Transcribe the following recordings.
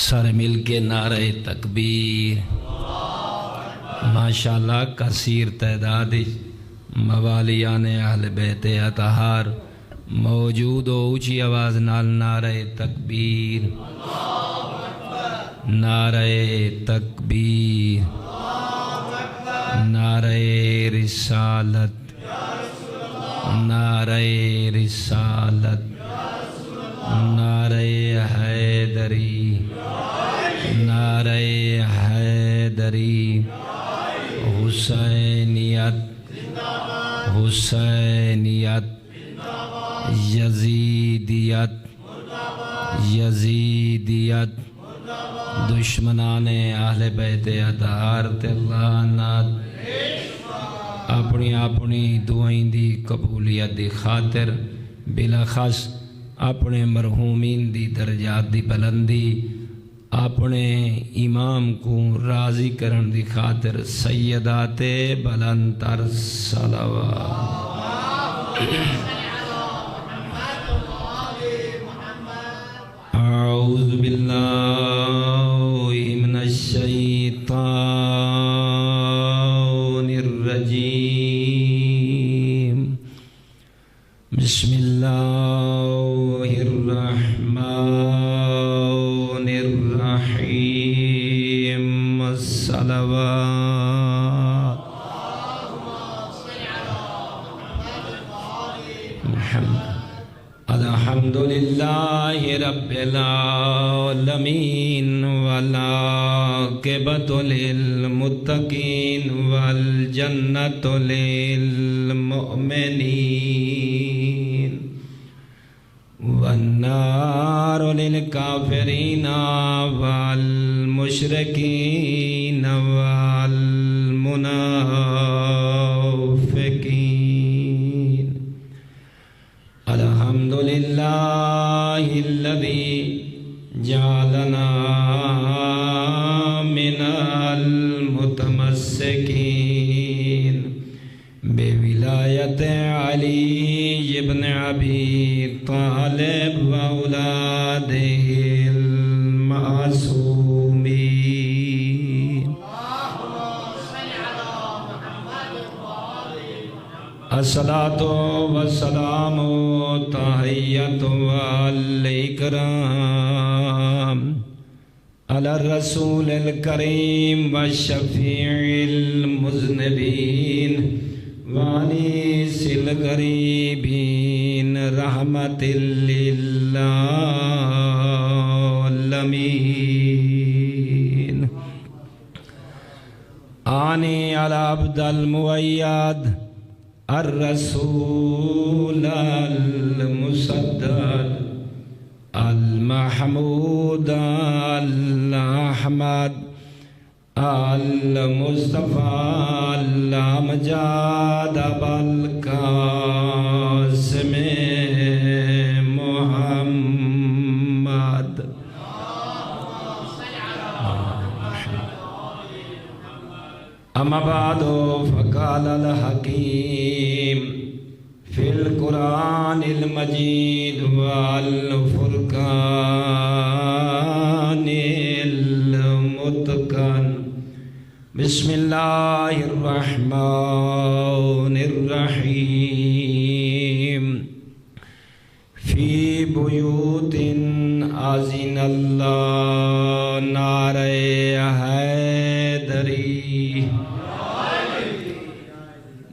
سارے مل کے نعرہ تکبیر۔ ماشاءاللہ کثیر تعداد موالیان اہل بیت اطہار موجود ہو، اونچی آواز نال نعرہ تکبیر، نعرہ تکبیر، نعرہ رسالت، نعرہ رسالت، نعرہ حیدری، نعرہ حیدری، حسینیت، حسینیت، یزیدیت، یزیدیت، دشمنان اہل بیت اطہار تے لعنت۔ اپنی اپنی دعائیں دی قبولیت دی خاطر بلاخص اپنے مرحومین دی درجات دی بلندی، اپنے امام کو راضی کرن دی خاطر سیدات بلند تر صلوات۔ اعوذ باللہ من الشیطان الرجیم، بسم اللہ الرحمن الرحیم، الصلوات محمد۔ الحمدللہ رب العالمین، والعاقبۃ للمتقین، والجنۃ للمؤمنین، والنار للکافرین والمشرکین والمنافقین۔ الحمدللہ الذی جعلنا من المتمسکین بولایت علی ابن ابی طالب واولادہ المعصومین۔ الصلاۃ والسلام تحیۃ والاکرام علی الرسول الکریم والشفیع المذنبین وانیس الغریبین رحمت للعالمین۔ آنی علی عبد المؤید الرسول المسدد المحمود الأحمد المصطفى الأمجد بالقاسم محمد۔ اما بعد فقال الحکیم فی القرآن المجید والفرقان المتقن، بسم اللہ الرحمن الرحیم، فی بیوت اذن اللہ، نعرہ حیدری۔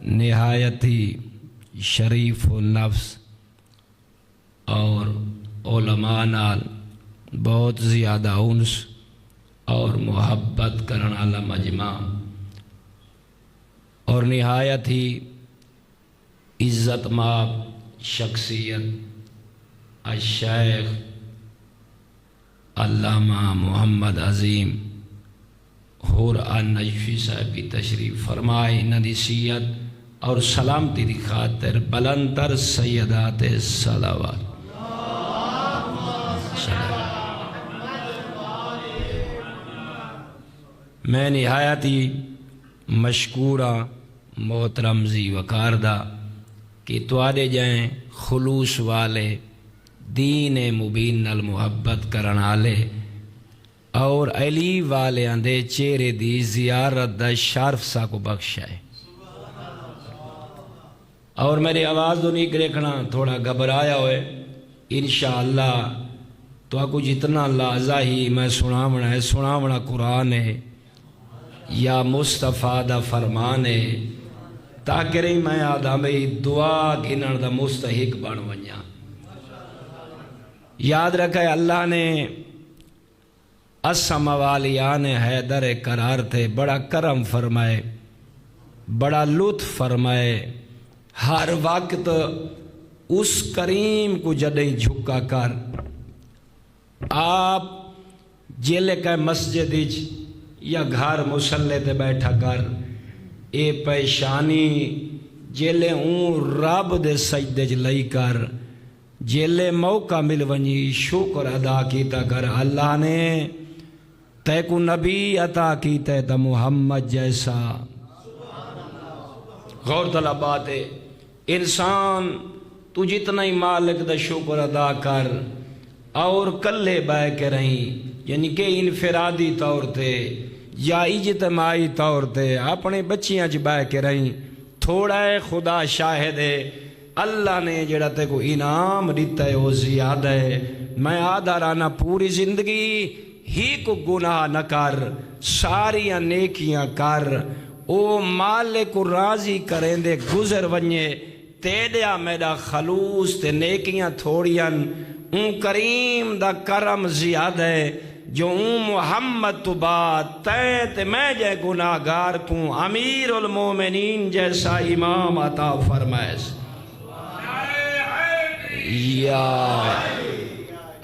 نہایت ہی شریف و نفس اور علماء نال بہت زیادہ انس اور محبت کرن والا مجمع، اور نہایت ہی عزت مآب شخصیت الشیخ علامہ محمد عظیم حور النجفی صاحب کی تشریف فرمائے۔ انہاں دی سیت اور سلامتی دی خاطر بلند تر سیدات صلوات۔ میں نہایت ہی مشکورہ محترم زی وقاردہ کہ توڑے جائیں خلوص والے دین مبین نال محبت کرن والے اور علی والیاں دے چہرے دی زیارت دا شرف سا کو بخشائے. اور میری آواز تو نہیں دیکھنا تھوڑا گھبرایا ہوئے انشاءاللہ تو آپ کو جتنا لازہ ہی میں سناونا قرآن ہے یا مصطفیٰ دا فرمان ہے تاکہ رہی میں آدھا میں دعا گھنر دا مستحق بن ونیا. یاد رکھے اللہ نے اسم والیان حیدر قرار تھے بڑا کرم فرمائے بڑا لطف فرمائے. ہر وقت اس کریم کو جڑیں جھکا کر آپ جیلے کا مسجد یا گھر مسلے تے بیٹھا کر اے پیشانی جیلے رب دے سجدے لئی کر جیلے موقع مل ونی شکر ادا کیتا کر. اللہ نے تے کو نبی عطا کیتے تا محمد جیسا. غور طلب بات ہے انسان تو جتنا ہی مالک دا شکر ادا کر اور کلے بہ کے رہیں یعنی کہ انفرادی طور تے یا اجتماعی طور تے اپنے بچیاں چ بہ کے رہیں تھوڑا ہے خدا شاہد ہے اللہ نے جڑا تے کو انعام دیتا ہے وہ زیادہ ہے. میں آدھا رانا پوری زندگی ہی کو گناہ نہ کر ساریاں نیکیاں کر او مالک کو راضی کریں دے گزر ونجے تیڑیا میرا خلوص تے نیکیاں تھوڑیاں اون کریم دا کرم زیادہ ہے جو اون محمد تو بات تے میں جے گناہگار کوں امیر المومنین جیسا امام عطا فرمائے یا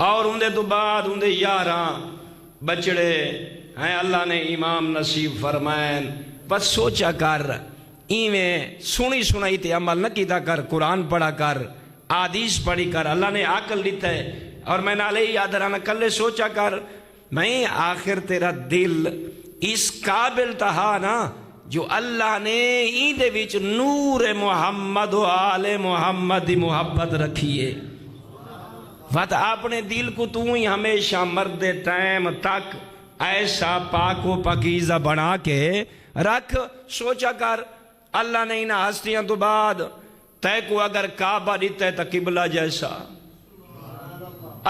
اور اندے تو بعد اندے یاراں بچڑے ہیں اللہ نے امام نصیب فرمائیں. بس سوچا کر ایویں سنی سنائی تے عمل نہ کیتا کر قرآن پڑھا کر حدیث پڑھی کر. اللہ نے عقل دیتا ہے اور میں نالے یاد رہنا کلے سوچا کر میں آخر تیرا دل اس قابل تہا نا جو اللہ نے ایندے وچ نور محمد و آل محمد دی محبت رکھیے. وقت اپنے دل کو تو ہی ہمیشہ مرد ٹائم تک ایسا پاک و پاکیزہ بنا کے رکھ. سوچا کر اللہ نے انہا ہستیاں تو بعد تے کو اگر کعبہ دیتا ہے تا قبلہ جیسا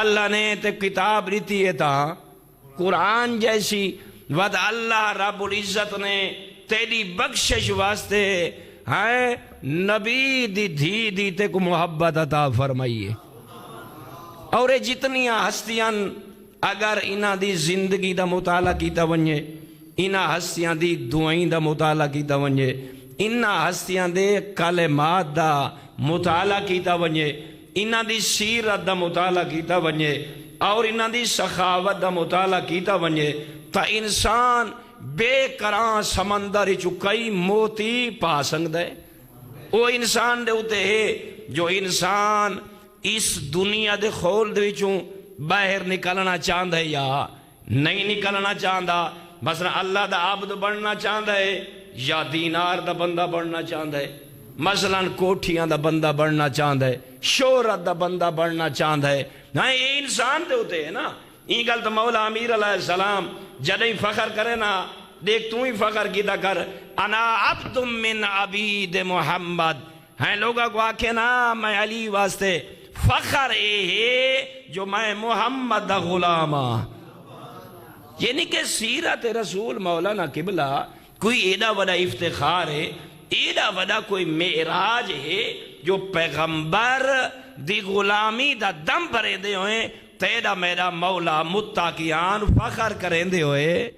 اللہ نے تے کتاب دیتی ہے تا قرآن جیسی ود اللہ رب العزت نے تیری بخشش واسطے ہیں نبی دی دھی دیتے کو محبت عطا فرمائیے. اور جتنی ہستیاں اگر انہا دی زندگی دا مطالعہ کیتا ونجے انہا ہستیاں دی دعائیں دا مطالعہ کیتا ونجے انہا ہستیاں دے کلمات دا مطالعہ کیتا ونجے انہا دی سیرت دا مطالعہ کیتا ونجے اور انہا دی سخاوت دا مطالعہ کیتا ونجے تا انسان بے کران سمندر چو کئی موتی پا سکتا ہے. وہ انسان دے ہوتے ہیں جو انسان اس دنیا دے خول دے چوں باہر نکلنا چاہتا ہے یا نہیں نکلنا چاہتا. مثلا اللہ دا عبد بننا چاہتا ہے یا دینار دا بندہ بننا چاہتا ہے. مثلا کوٹھیاں دا بندہ بننا چاہتا ہے شہرت دا بندہ بننا چاہتا ہے. نا یہ انسان دے ہوتے ہیں نا. این گل تو مولا امیر علیہ السلام جدیں فخر کرے نا دیکھ تو ہی فخر کیتا کر انا عبد من عبید محمد ہیں لوگا کو آکھے نا میں علی واسطے فخر اے ہے جو میں محمد دا غلام ہاں. یعنی کہ سیرت رسول مولانا قبلہ کوئی ایڈا وڈا افتخار ہے ایڈا وڈا کوئی معراج ہے جو پیغمبر دی غلامی دا دم بھرے دے ہوئے تیرا میرا مولا متقیان فخر کریں دے ہوئے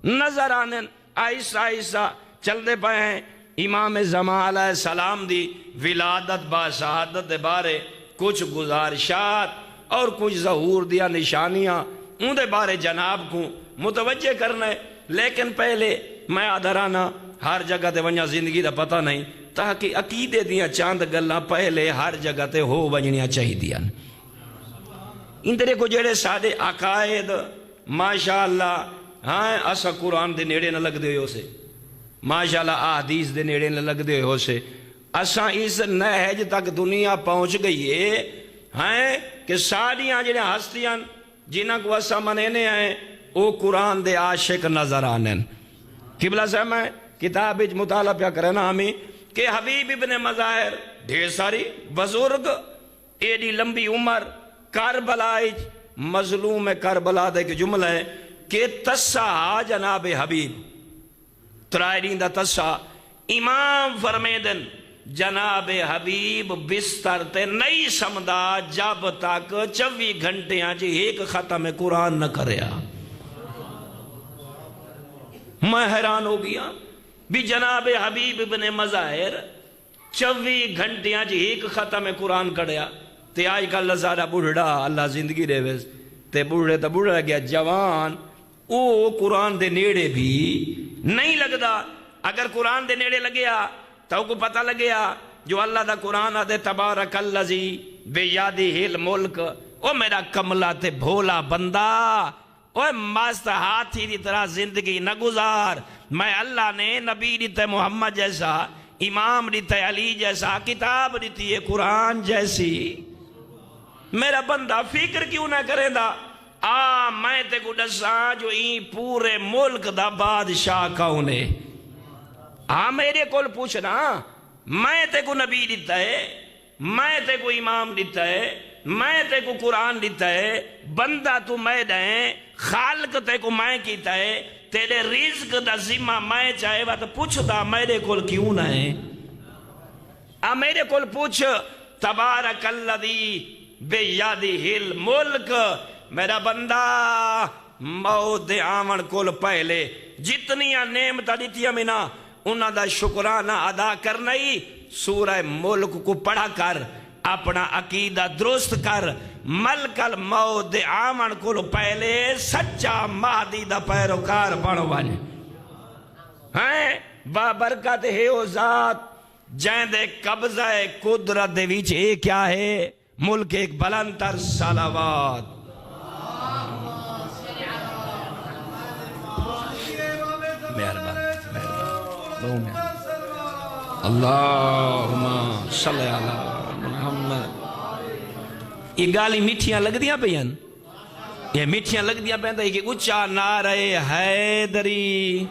نظر آنے آئیسا آئیسا چل دے پائے ہیں. امام زمان علیہ السلام دی ولادت با شہادت دے بارے کچھ گزارشات اور کچھ ظہور دیا نشانیاں ان دے بارے جناب کو متوجہ کرنے. لیکن پہلے میں آدھرانا ہر جگہ تے ونجا زندگی دا پتہ نہیں تاکہ عقیدے دیا چاند گلہ پہلے ہر جگہ تے ہو ونجنیا چاہی دیا. ان طرح کو جڑے سادے عقائد ماشاءاللہ ہاں اسا قرآن دے نیڑے نہ لگ دے ہو سے ماشاءاللہ احادیث دے نیڑے نہ لگ دے ہو سے اسا اس نہج تک دنیا پہنچ گئی ہے ہاں کہ ساریاں جڑے ہستیاں جنہ کو اسا منینے ہیں او قرآن دے عاشق نظر آنن. قبلہ صاحب میں کتاب مطالعہ پیا کرنا ہمیں کہ حبیب ابن مظاہر ڈھیر ساری بزرگ ایڈی لمبی عمر کربلا مظلوم کربلا دے کے جملہ ہے کہ تسا جناب حبیب ترائرین دا تسا امام فرمیدن جناب حبیب بستر تے نہیں سمدھا جب تک 24 گھنٹیاں جی ایک ختم قرآن نہ کریا. میں حیران ہو گیا بھی جناب حبیب ابن مظاہر 24 گھنٹیاں جی ایک ختم قرآن کڑیا. تے آج کل سارا بڑھڑا اللہ زندگی دے ویس تے بڑھڑے تا بڑھڑا گیا جوان او قرآن دے نیڑے بھی نہیں لگدا. اگر قرآن دے نیڑے لگیا تو کو پتہ لگیا جو اللہ دا قرآن آدھے تبارک اللذی بیادہ الملک. او میرا کملہ تے بھولا بندہ اوہ مست ہاتھی دی طرح زندگی نہ گزار. میں اللہ نے نبی دیتے محمد جیسا امام دیتے علی جیسا کتاب دیتی ہے قرآن جیسی. میرا بندہ فکر کیوں نہ کرے دا میں تے کو دساں جو پورے ملک دا بادشاہ کونے. میرے کول پوچھنا میں تے کو نبی دیتا ہے میں تے کو امام دیتا ہے میں تے کو قرآن دیتا ہے بندہ تو میں دیں خالق تے کو میں کیتا ہے تیرے رزق دا ذمہ میں چاہے وہ تو پوچھ دا میرے کول کیوں نہ ہے. میرے کول پوچھ تبارک اللذی بیادہ الملک. میرا بندہ موت آمن کول پہلے جتنیاں نعمتاں دیتیاں میں نا انہاں دا شکرانہ ادا کرنا ہی. سورہ ملک کو پڑھا کر اپنا عقیدہ درست کر. ملک الموت آمن کول پہلے سچا مہدی دا پیروکار بنو بنے ہیں. بابرکت ہے او ذات جائیں دے قبضہ قدرت دے ویچ ایک کیا ہے ملک ایک بلند تر صلوات. اللہم صلی اللہ محمد. یہ گالی میٹھیاں لگ دیا پہن یہ میٹھیاں لگ دیا پہن کہ اچھا نعرہ حیدری.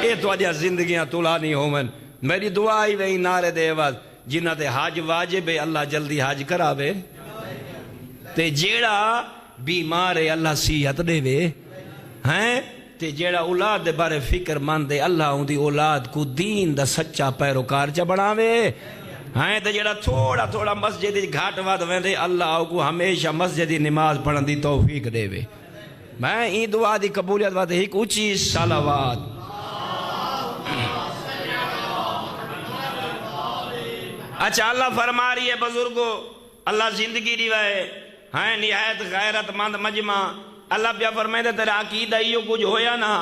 یہ تو آجا زندگیاں طولہ نہیں ہو من. میری دعا ہی وہی نعرہ دے واز جنہ تے حاج واجب ہے اللہ جلدی حاج کراوے تے جیڑا بیمار ہے اللہ صحت دے وے ہیں تے جیڑا اولاد دے بارے فکر مند ہے اللہ ان دی اولاد کو دین دا سچا پیروکار چا بناوے ہیں تے جیڑا تھوڑا تھوڑا مسجد گھاٹ واد ویندے اللہ کو ہمیشہ مسجد نماز پڑھن دی توفیق دے وے. میں این دعا دی قبولیت واد ایک اچھی صلوات. اچھا اللہ فرما رہی ہے بزرگو اللہ زندگی دیوائے ہیں نہایت غیرت مند مجمع. اللہ پیا فرمائے دے تیرا عقیدہ ہیو کچھ ہویا نا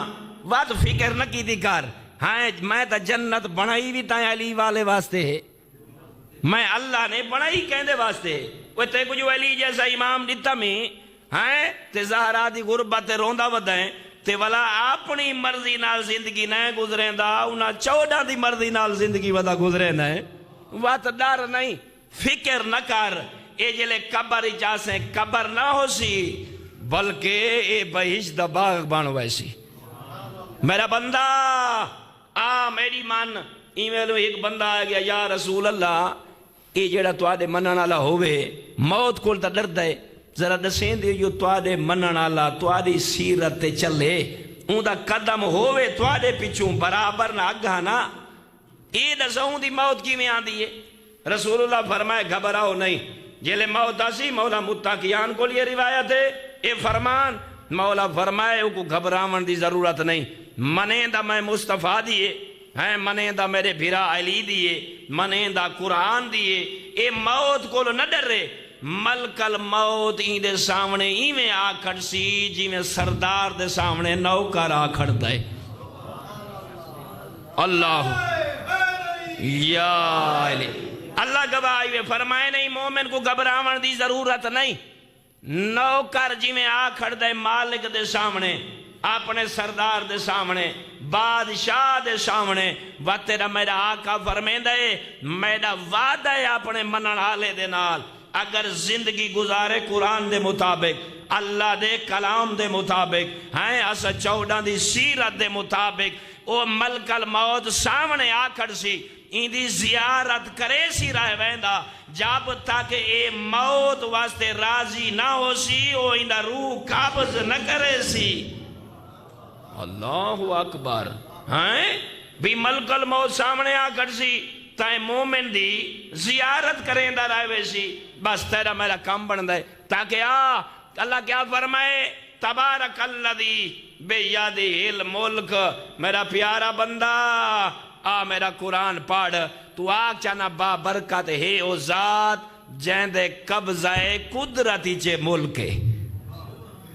وات فکر نہ کی دی کر. ہیں میں تا جنت بنائی بھی تائیں علی والے واسطے ہے. میں اللہ نے بنائی کہندے واسطے ہے. وہ تے کچھ علی جیسا امام دیتا میں ہیں تے زہرا دی غربت روندہ ودائیں تے والا اپنی مرضی نال زندگی نہ گزریں دا انہاں 14 دی مرضی نال زندگی ودا گزریں نہ وات ڈر نہیں فکر نہ کر. اے جلے قبر جاسیں قبر نہ ہو سی بلکہ اے بہشت دا باغ بانو ویسی. میرا بندہ میری مان ایمیلو ایک بندہ آ گیا یا رسول اللہ اے جڑا تو آدھے منن والا ہوئے موت کول تا ڈر دے ذرا دسیں دے جو تو آدھے منن والا تو آدھی سیرت چلے اون دا قدم ہوئے تو آدھے پیچھوں برابر نہ اگھا نا اے دسوں دی موت کی میں آن دیئے. رسول اللہ فرمائے گھبراؤ نہیں جیلے موت آسی مولا متقیان کو لیے روایت ہے اے فرمان مولا فرمائے کو گھبراون دی ضرورت نہیں. منیں دا میں مصطفیٰ دیئے ہیں منیں دا میرے بھرا علی دیئے منیں دا قرآن دیئے. اے موت کو نہ ڈر رہے ملک الموت این دے سامنے ایویں آکھڑ سی جی میں سردار دے سامنے نوکر آکھڑ دے. اللہ یا علی اللہ گواہی میں فرمائے نہیں مومن کو گھبراون دی ضرورت نہیں. نوکر جی میں آکھڑ دے مالک دے سامنے اپنے سردار دے سامنے بادشاہ دے سامنے و تیرا میرا آقا فرمین دے میرا وعدہ ہے اپنے منن آلے دے نال اگر زندگی گزارے قرآن دے مطابق اللہ دے کلام دے مطابق ہیں اس 14 دی سیرت دے مطابق او ملک الموت سامنے آکھڑ سی ان دی زیارت کرے سی رہ ویندا جب تک اے موت واسطے راضی نہ ہو سی او ان روح قابض نہ کرے سی اللہ اکبر ہیں بھی ملک الموت سامنے آکھڑ سی تائیں مومن دی زیارت کریں دا رہے ویسی بس تیرا میرا کام بن دے تاکہ اللہ کیا فرمائے تبارک الذی بیدہ الملک میرا پیارا بندہ میرا قرآن پڑھ تو آگ چانا با برکت ہے او ذات جیندے قبضہ قدرتی چے ملکے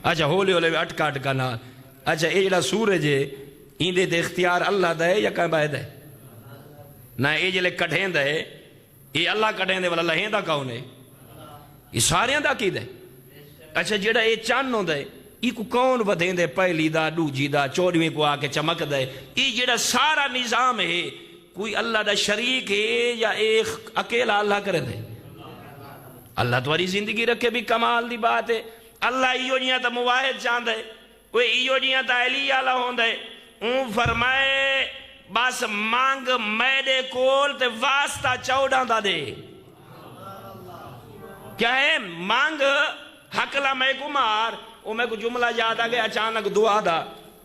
اچھا ہولی ہولی اٹکا اٹکا نا اچھا یہ جڑا سورج ہے اندے دے اختیار اللہ دے یا کہیں باید ہے نہ یہ جلے کٹھیں دے یہ اللہ کٹھیں دے والا لہیں دا کون ہے یہ ساریاں دا کی دے اچھا جڑا یہ چانوں دے یہ کو کون بدھیں دے پہلی دا دوجی دا چوڑویں کو آکے چمک دے یہ جڑا سارا نظام ہے کوئی اللہ دا شریک ہے یا ایک اکیلا اللہ کرے دے اللہ تواری زندگی رکھے بھی کمال دی بات ہے اللہ ایو جیاں تا مواحد چاند ہے وہ ایو جیاں تا علی آلہ ہوں دے اون فرمائے بس مانگ میڈے کول تے واسطہ 14 دا دے کیا ہے مانگ حقلہ میں کو مار او میں کو جملہ یاد آگے اچانک دعا دا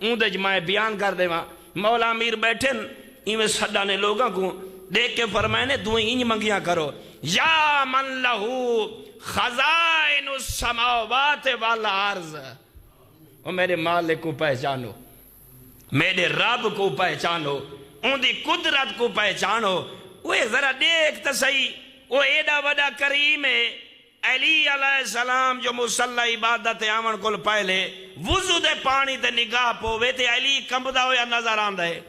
اون دے جمائے بیان کر دے وہاں مولا امیر بیٹھن ایویں سڈانے لوگاں کو دیکھ کے فرمائنے دعائیں انج منگیاں کرو یا من لہو خزائن السماوات والارض او میرے مالک کو پہچانو میرے رب کو پہچانو ان دی قدرت کو پہچانو وہ ذرا دیکھ تا صحیح وہ ایڈا وڈا کریم ہے علی علیہ السلام جو مصلی عبادت آمن کل پہلے وضو دے پانی تے نگاہ پوے تے علی کمبدا ہویا نظر آندہ ہے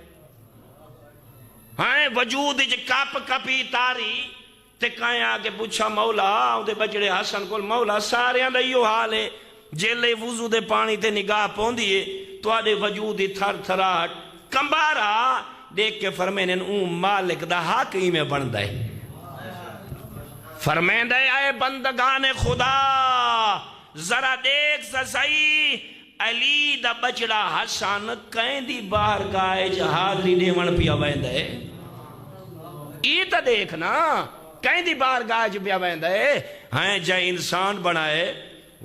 ہاں وجود جے کپ کپی تاری تے کہیں آگے پوچھا مولا دے بچڑے حسن کل مولا سارے آندہ یہ حال ہے جیلے وضو دے پانی تے نگاہ پوندیے تو آدھے وجودی تھر تھراٹ کمبارا دیکھ کے فرمین اون مالک دا حق ہی میں بن دے فرمین دے آئے بندگان خدا ذرا دیکھ سا صحیح علی دا بچڑا حسن کہیں دی باہر گائے جہاد لی دیون پیا وین دے ای تا دیکھنا کہیں دی باہر گائے جو پیا وین دے ہاں جائے انسان بنائے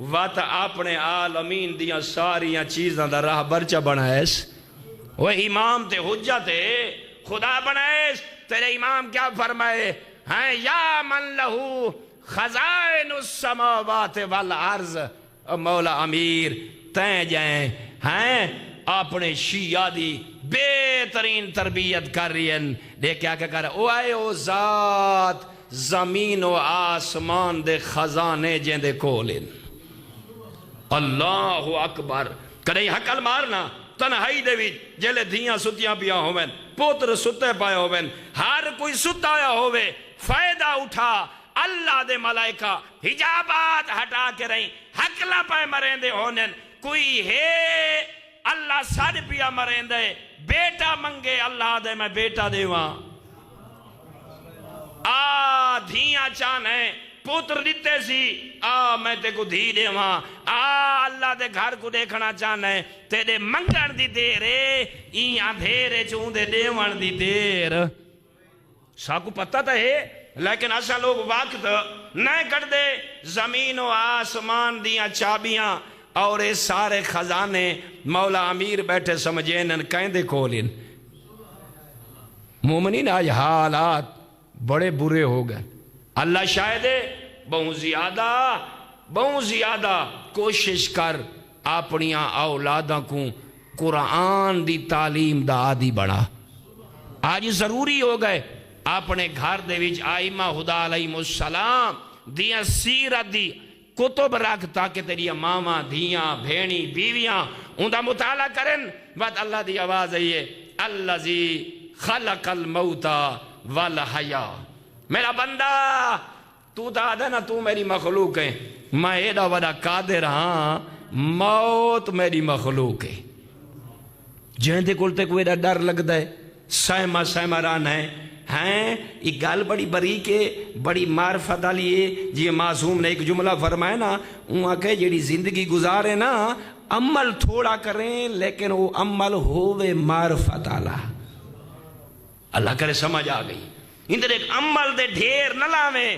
وات اپنے عالمین دیاں ساریاں چیزاں دا راہ برچہ بنائیس وہ امام تے حجت خدا بنائیس تیرے امام کیا فرمائے ہیں یا من لہو خزائن السماوات والارض مولا امیر تین جائیں ہیں اپنے شیعہ دی بہترین تربیت کر رہی ہیں دیکھ کیا کر رہا او آئے او ذات زمین و آسمان دے خزانے جیں دے کولن اللہ اکبر کدھئی حقل مارنا تنہائی دے بھی جلے دھیاں ستیاں پیا ہوئیں پوتر ستے پایا ہوئیں ہر کوئی ستایا ہوئے فائدہ اٹھا اللہ دے ملائکہ حجابات ہٹا کے رہیں حقلہ پائے مرین دے ہونے کوئی ہے اللہ ساڑھ پیا مرین دے بیٹا منگے اللہ دے میں بیٹا دے وہاں دھیاں چانے پوتر دیتے سی میں تے کو دھی دے وہاں اللہ دے گھر کو دیکھنا چاہنے تیرے منگن دی دیرے ایاں دھیرے چون دے دیوان دی دیر ساکو پتہ تا ہے لیکن ایسا لوگ وقت نہ کر دے زمین و آسمان دیاں چابیاں اور اس سارے خزانے مولا امیر بیٹھے سمجھیں کہیں دے کھولیں مومنین آج حالات بڑے برے ہو گئے اللہ شاہد بہت زیادہ کوشش کر اپنیاں اولاداں کو قرآن دی تعلیم دا عادی بڑھا آج ضروری ہو گئے اپنے گھر دے وچ آئمہ خدا علیہ السلام دیاں سیرت دی کتب رکھ تاکہ تیری ماما دھیاں بھینی بیویاں ان دا مطالعہ کرن بات اللہ دی آواز ہے الذی خلق الموتا والحیاء میرا بندہ تو تا آدھا نا تو میری مخلوق ہے میں ایڈا وڈا قادر ہاں موت میری مخلوق ہے جہاں دے کلتے کوئی ایڈا ڈر لگ دے سائمہ رانا ہے ہیں یہ گل بڑی باریک ہے، بڑی معرفت والی ہے. جی معصوم نے ایک جملہ فرمایا نا، وہاں کہ جیڑی زندگی گزارے نا عمل تھوڑا کریں لیکن وہ عمل ہووے معرفت والا. اللہ کرے سمجھ آ گئی. اندر ایک عمل دے ڈھیر نہ لاویں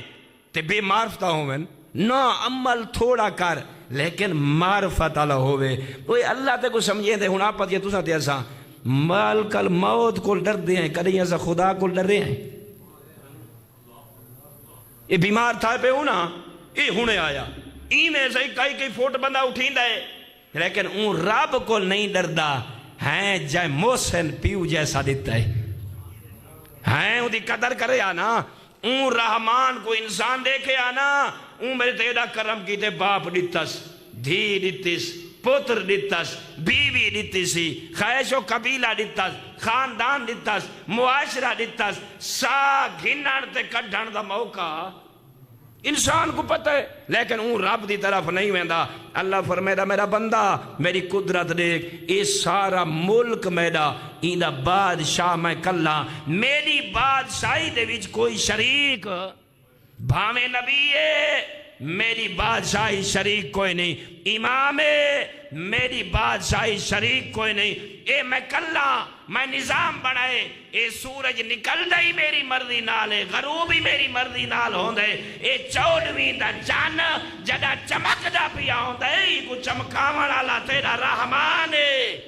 تے بے معرفتہ ہوویں، نہ عمل تھوڑا کر لیکن معرفت والا ہووے. کوئی اللہ تے کو سمجھے دے. ہن آپ یہ تساں تے اساں مالک الموت کو ڈر دے ہیں، کدی اساں خدا کو ڈر رہے ہیں؟ یہ بیمار تھا پہ ہوں نا، یہ ہونے آیا میں صحیح کئی فوٹ بندہ اٹھیندا ہے لیکن اون رب کو نہیں ڈردا ہیں. جائے محسن پیو جیسا دیتا ہے ہیں، اون دی قدر کرے آنا. اون رحمان کو انسان دیکھے آنا، اون میرے تیرا کرم کیتے، باپ دیتس، دھی دیتس، پتر دیتس، بیوی دیتسی، خیش و قبیلہ دیتس، خاندان دیتس، معاشرہ دیتس، سا گھنن تے کڈھن دا موقع انسان کو پتہ ہے لیکن اون رب دی طرف نہیں ویندا. اللہ فرمیدا میرا بندہ میری قدرت دیکھ، اے سارا ملک میرا، ایندا بادشاہ میں کلا، میری بادشاہی دے وچ کوئی شریک بھاویں نبی ہے، میری بادشاہی شریک کوئی نہیں، امام ہے، میری بادشاہی شریک کوئی نہیں. اے میں کلا، میں نظام بنائے، اے سورج نکل دائی میری مرضی نال ہے، غروب ہی میری مرضی نال ہوں دے، اے 14ویں دا جان جدا چمک دا پیا ہوں دے، کو چمکاون والا تیرا رحمان ہے.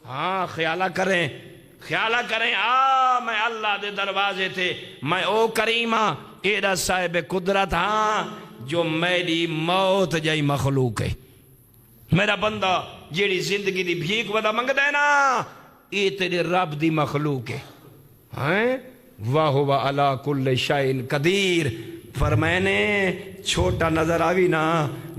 ہاں خیالہ کریں، خیالہ کریں. میں اللہ دے دروازے تھے، میں او کریمہ ایڈا صاحب قدرت ہاں جو میری موت جائی مخلوق ہے. میرا بندہ جیڑی زندگی دی بھیک ودا منگ دے نا، یہ تیرے رب دی مخلوق ہے. وَهُوَ عَلَىٰ كُلِّ شَيْءٍ قدیر. فرمائنے چھوٹا نظر آوی نا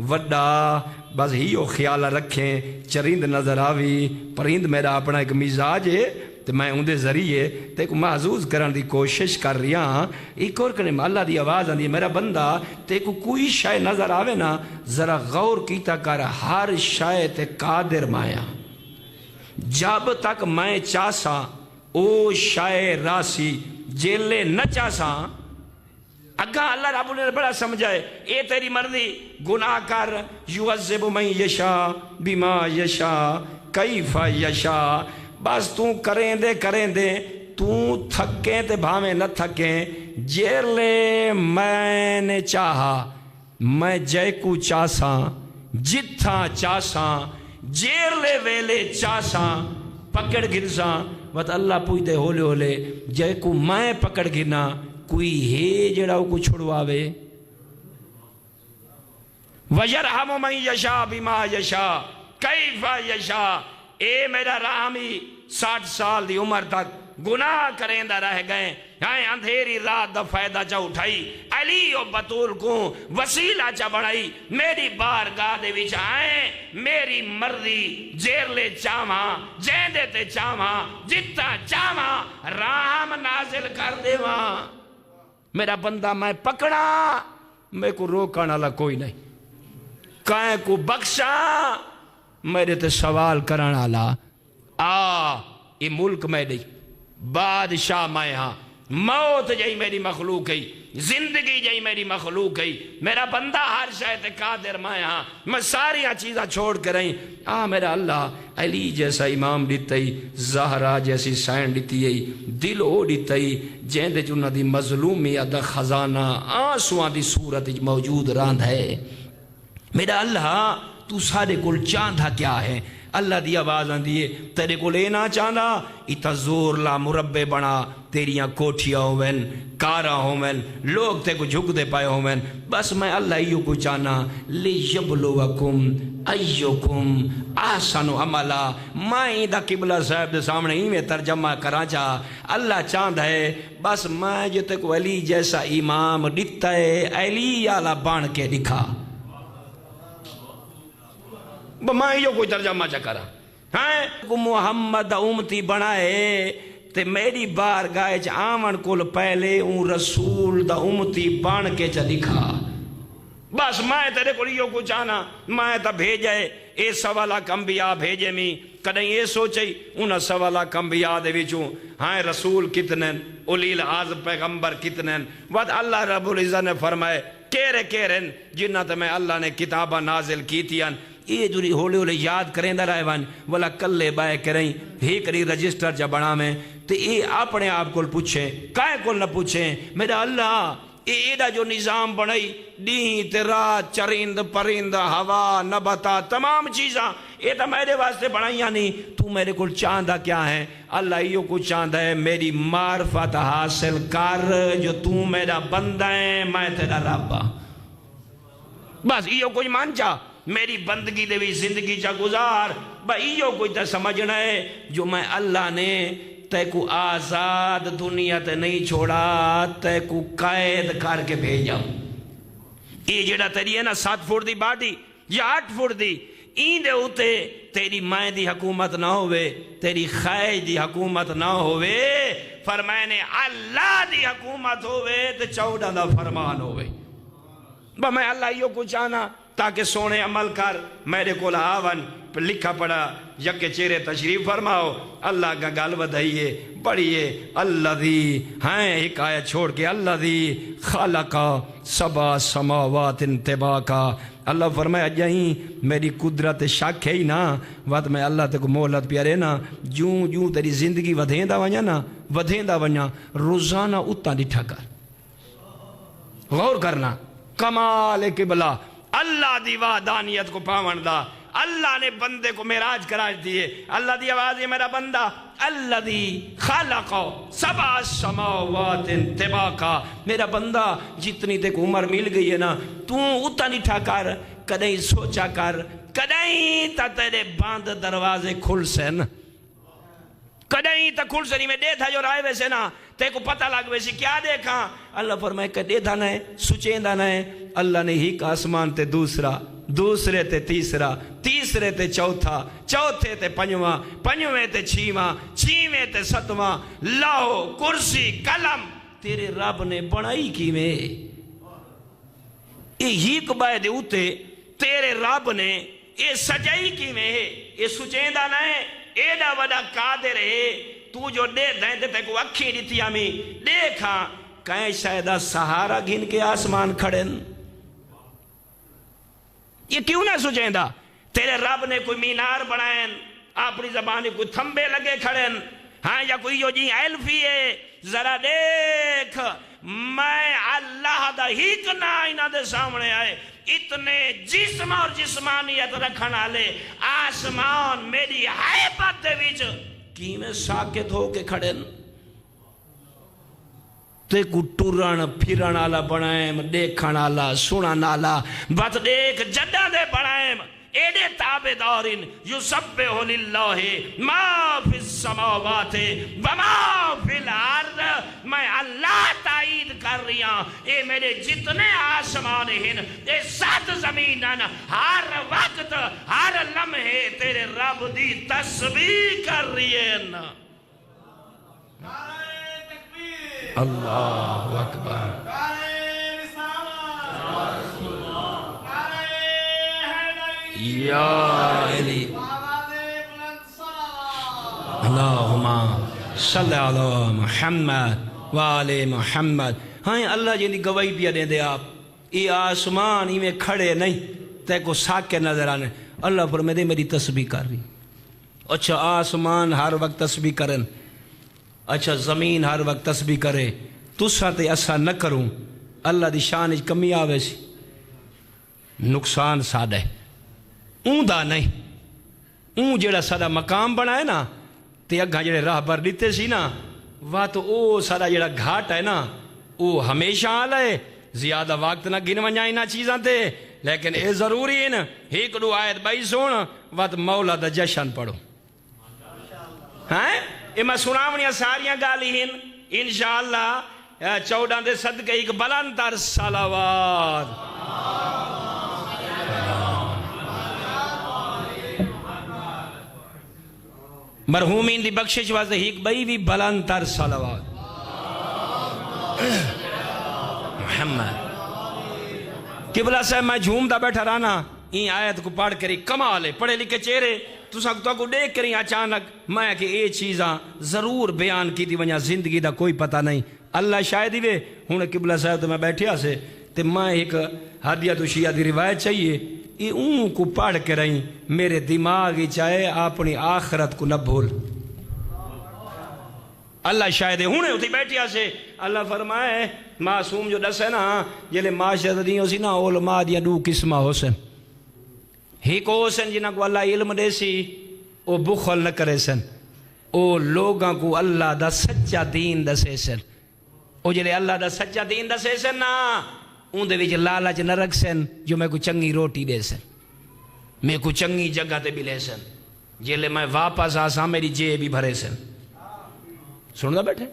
وڈا بس ہیو خیال رکھیں. چریند نظر آوی پرند میرا اپنا ایک مزاج ہے تو میں اندے ذریعے تے کو محظوظ کرن دی کوشش کر رہی ہاں. ایک اور کرنے اللہ دی آواز آندی ہے میرا بندہ تے کو کوئی شے نظر آوے نا ذرا غور کیتا کر، ہر شے تے قادر مایا. جب تک میں چاسا او شے راسی جیلے نہ چاسا. اگاں اللہ رب نے بڑا سمجھائے اے تیری مرضی، گناہ کر، یعذب من یشا بما یشا کیف یشا. بس تو کریں دے تو تھکیں تے بھاویں نہ تھکیں. جیلے میں نے چاہا میں جے کو چاساں، جتھاں چاساں، جیلے ویلے چاساں پکڑ گرساں. بس اللہ پوچھتے ہولے ہولے جے کو میں پکڑ گرنا کوئی ہے جڑا کو چھڑواوے. وَيَرْحَمُ مَنْ يَشَاءُ بِمَا يَشَاءُ كَيْفَ يَشَاءُ. اے میرا رحمی 60 سال دی عمر تک گناہ کریندہ رہ گئے، اندھیری رات دا فائدہ چا اٹھائی، علی و بطول کو وسیلہ چا بڑھائی، میری بارگاہ دے وچ آئیں، میری مرضی جیر لے چاہاں، جیندے تے چاہاں، جتا چاہاں رام نازل کر دے وہاں. میرا بندہ میں پکڑا، میں کو روکانا والا کوئی نہیں، کائیں کو بخشا، میرے تے سوال کرانا والا. یہ ملک میں نہیں، بادشاہ میں ہاں، موت جائی میری مخلوق ہے، زندگی جائی میری مخلوق ہے. میرا بندہ ہر شاید قادر میں ہاں، میں ساری چیزیں چھوڑ کر رہی. میرا اللہ علی جیسا امام دیتا ہی، زہرا جیسی سائن دیتی ہے، دل او دیتا ہی جیندے جنہ دی مظلومی دا خزانہ آنسوان دی صورت موجود راند ہے. میرا اللہ تو سارے کل چاندھا کیا ہے؟ اللہ دی آواز آندی ہے تیرے کو لینا چاہنا اتا زور لا مربع بنا، تیریاں کوٹھیاں ہوئن، کارا ہوئن، لوگ تے کو جھک دے پائے ہوئن. بس میں اللہ ایو کو چاہنا لیبلوکم ایوکم احسن عملا. میں دا قبلہ صاحب دے سامنے ہی میں ترجمہ کرا چاہ. اللہ چاند ہے بس میں جو تے کو علی جیسا امام دیتا ہے، علی آلہ بان کے دکھا. میں یہ کوئی ترجمہ چکرا کو محمد امتی بنائے تے میری بارگاہ آمن کل پہلے اون رسول دا امتی بن کے چا دکھا. بس میں تیرے کو لیو کو چاہنا میں تا بھیجے اے سوالا کمبیا بھیجے میں کدیں یہ سوچے انہا سوالا کمبیا دے وچوں ہاں رسول کتنے اولی العزم پیغمبر کتنے وقت اللہ رب العزت نے فرمائے کیرے جنہ تے میں اللہ نے کتابہ نازل کی تیان یہ جوری ہولے ہولے یاد کریں دا رائے وان والا کلے بائے کریں ہی کری رجسٹر جا بنا میں تو یہ اپنے آپ کو پوچھیں کائے کو نہ پوچھیں میرا اللہ ایڈا جو نظام بنائی دین تے رات چرند پرند ہوا نبتا تمام چیزاں یہ تو میرے واسطے بنائیاں نہیں تو میرے کو چاندہ کیا ہے اللہ یہ کو چاندہ ہے میری معرفت حاصل کر جو تو میرا بندہ ہے میں تیرا رب بس یہ کوئی مان چاہ میری بندگی دے بھی زندگی چا گزار بھائی یہ کوئی تا سمجھنا ہے جو میں اللہ نے تے کو آزاد دنیا تے نہیں چھوڑا تے کو قید کر کے بھیجا یہ جڑا تیری ہے نا 7 فٹ دی باڈی یا 8 فٹ دی این دے ہوتے تیری مائیں دی حکومت نہ ہوئے تیری خیج دی حکومت نہ ہوئے فرمائنے اللہ دی حکومت ہوئے تے 14 دا فرمان ہوئے میں اللہ یہ کو چاہنا تاکہ سونے عمل کر میرے کو آون لکھا پڑا یک چہرے تشریف فرماؤ اللہ کا گل بدھائیے پڑھیے اللہ دی ایک آیت چھوڑ کے اللہ دی خالقا 7 سماوات طباقا اللہ فرمایا جائیں میری قدرت شک ہے ہی نا وقت میں اللہ تے کو مہلت پیارے نا جوں تیری زندگی ودھیں دا ونیا روزانہ اتنا ڈٹھا کر غور کرنا کمال قبلہ اللہ دی وحدانیت کو پاون دا اللہ نے بندے کو معراج کراج دیے اللہ دی آواز ہے میرا بندہ اللہ دی خالق 7 سماوات طباقا میرا بندہ جتنی تے کو عمر مل گئی ہے نا تو اتنا نٹھا کر کدیں سوچا کر کدیں تا تیرے باند دروازے کھل سن کدیں تا کھل سنی میں دے تھا جو رائے ویسے نا تے کو پتہ لگ ویسی کیا دیکھا اللہ فرمائے کہ دے تھا نہ سچین دا نہ اللہ نے ہی کا آسمان تے دوسرے تے تیسرے تے چوتھے تے پنجویں تے چھیویں تے 7واں لاہو کرسی قلم تیرے رب نے بنائی کی میں ہی کبائے دے ہوتے تیرے رب نے یہ سجائی کی میں یہ سچین دا نہ ایڈا وڈا قادر ہے تو جو دے دیں تے کو اکھی دیتی ہمیں دیکھا کہیں شاید سہارا گھن کے آسمان کھڑن یہ کیوں نہ سوچیں دا تیرے رب نے کوئی مینار بنائیں اپنی زبانی کوئی تھمبے لگے کھڑن ہاں یا کوئی جو جی ایلفی ہے ذرا دیکھ میں اللہ دا ہی کنا دے سامنے آئے اتنے جسم اور جسمانیت رکھنا لے آسمان میری حیبت دے ویچ کی میں ساکت ہو کے کھڑن تے کو ٹورن پھرن آلا بنائیں دیکھن آلا سنن آلا بات دیکھ جدہ دے بنائیں ایڈے تابدارن یسبح للہ ما فی السماوات وما فی الارض میں اللہ تائید کر رہا اے میرے جتنے آسمان ہیں اے 7 زمینن ہر وقت ہر لمحے تیرے رب دی تسبیح کر رہی ہیں اللہ اکبر یا علی اللہم صلی علی محمد وآل محمد ہاں اللہ جنہی گواہی پیا دیں دے آپ یہ آسمان ہی میں کھڑے نہیں تے کو ساکے نظر آنے اللہ فرمائے دے میری تسبیح کر رہی اچھا آسمان ہر وقت تسبیح کرن اچھا زمین ہر وقت تسبیح کرے تو ساتے ایسا نہ کروں اللہ دی شان اچھ کمی آوے سی نقصان سادہ ہے اون دا نہیں اون جڑا سادہ مقام بنا ہے نا تے اگھا جڑے راہ بر دیتے سی نا وہ تو او سادہ جڑا گھاٹ ہے نا او ہمیشہ آلہ ہے زیادہ وقت نہ گن ونجائیں نہ چیزاں تے لیکن اے ضروری ہے نا ایک دو آیت بائی سون وقت مولا دا جشن پڑھو ہاں اے میں سناونیاں ساریاں گالی ہیں انشاءاللہ 14 دے صدقے ایک بلندر صلوات مرحومین دی بخشش واسطے ایک بھائی بھی بلندر صلوات محمد کہ قبلہ صاحب میں جھومدا بیٹھا رہنا این آیت کو پڑھ کری کمال ہے پڑھے لکھے چہرے تو کو دیکھ کری اچانک میں کہ یہ چیزاں ضرور بیان کی تھی ونیا زندگی دا کوئی پتہ نہیں اللہ شاید ہی وے ہوں قبلہ صاحب تو میں بیٹھیا سے تو میں ایک حدیث شیعہ دی روایت چاہیے یہ اون کو پڑھ کے رہی میرے دماغ ہی چاہے اپنی آخرت کو نہ بھول اللہ شاید ہے ہوں اتھی بیٹھیا سے اللہ فرمائے معصوم جو دس ہے نا جلے معاشرت دی ہو سی نا علماء دیا دو قسمہ ہو سن ہی کو ہو سن جنہ کو اللہ علم دے سی او بخل نہ کرے سن او لوگاں کو اللہ دا سچا دین دسے سن او جلے اللہ دا سچا دین دسے سن نا ان دے وچ لالچ نہ رکھ سن جو میں کو چنگی روٹی دے سن میں کو چنگی جگہ تے بھی لے سن جلے میں واپس آسا میری جے بھی بھرے سن سننا بیٹھے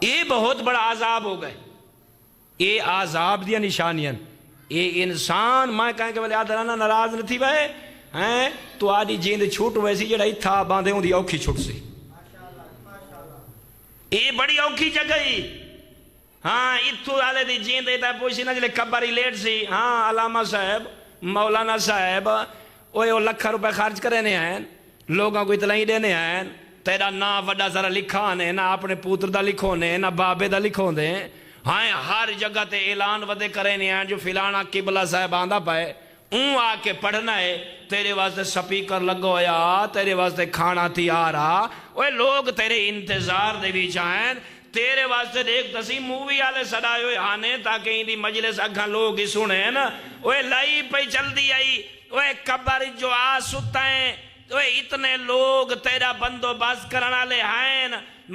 یہ بہت بڑا عذاب ہو گئے یہ عذاب دیا نشانیاں یہ انسان میں کہیں کہ بلے آدھرانا ناراض نہ تھی بھائے ہیں تو آدھی جیند چھوٹ ویسی جڑا تھا باندھے ہوں دی اوکھی چھوٹ سی یہ بڑی اوکھی جگہ ہی ہاں اتھو آلے دی جیند ایتا پوچھی نا جلے کبری لیٹ سی ہاں علامہ صاحب مولانا صاحب وہ لکھا روپے خارج کرنے ہیں لوگوں کو اطلاعی دینے ہیں تیرا نا وڈا ذرا لکھا نے نہ اپنے پوتر دا لکھو نے نہ بابے دا لکھو دے ہاں ہر جگہ تے اعلان ودے کرے نہیں ہیں جو فلانا قبلہ صاحب آندہ پائے اون آ کے پڑھنا ہے تیرے واسطے سپیکر لگو یا تیرے واسطے کھانا تیارا وہ لوگ تیرے انتظار دے بھی چاہیں تیرے واسطے دیکھ تسی مووی آلے صدای ہوئے آنے تاکہ ان دی مجلس اگھا لوگ ہی سنیں وہ لائی پہ چل دی آئی وہ کبر جو آ ستائیں تو اتنے لوگ تیرا بندوبست کرنا لے ہیں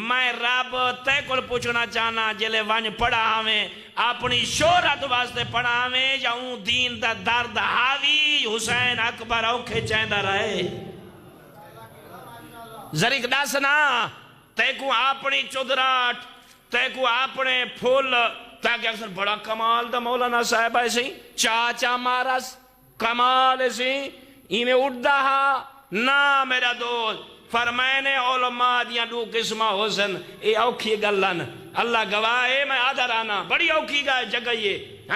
میں رب تے کل پوچھنا چاہنا جلے ونج پڑھا ہمیں اپنی شہرت واسطے پڑھا ہمیں یا اون دین دا درد حاوی حسین اکبر اوکھے چیندہ رہے ذریق داسنا تے کو اپنی چودراٹ تے کو اپنے پھول تاکہ اکثر بڑا کمال دا مولانا صاحب ایسی چاچا مارس کمال ایسی میں اٹھدا ہا نا میرا دوست فرمائنے علماء دیاں دو قسمہ حسن اے اوکھی گلن اللہ گواہے میں آدھا رانا بڑی اوکھی گا جگہ یہ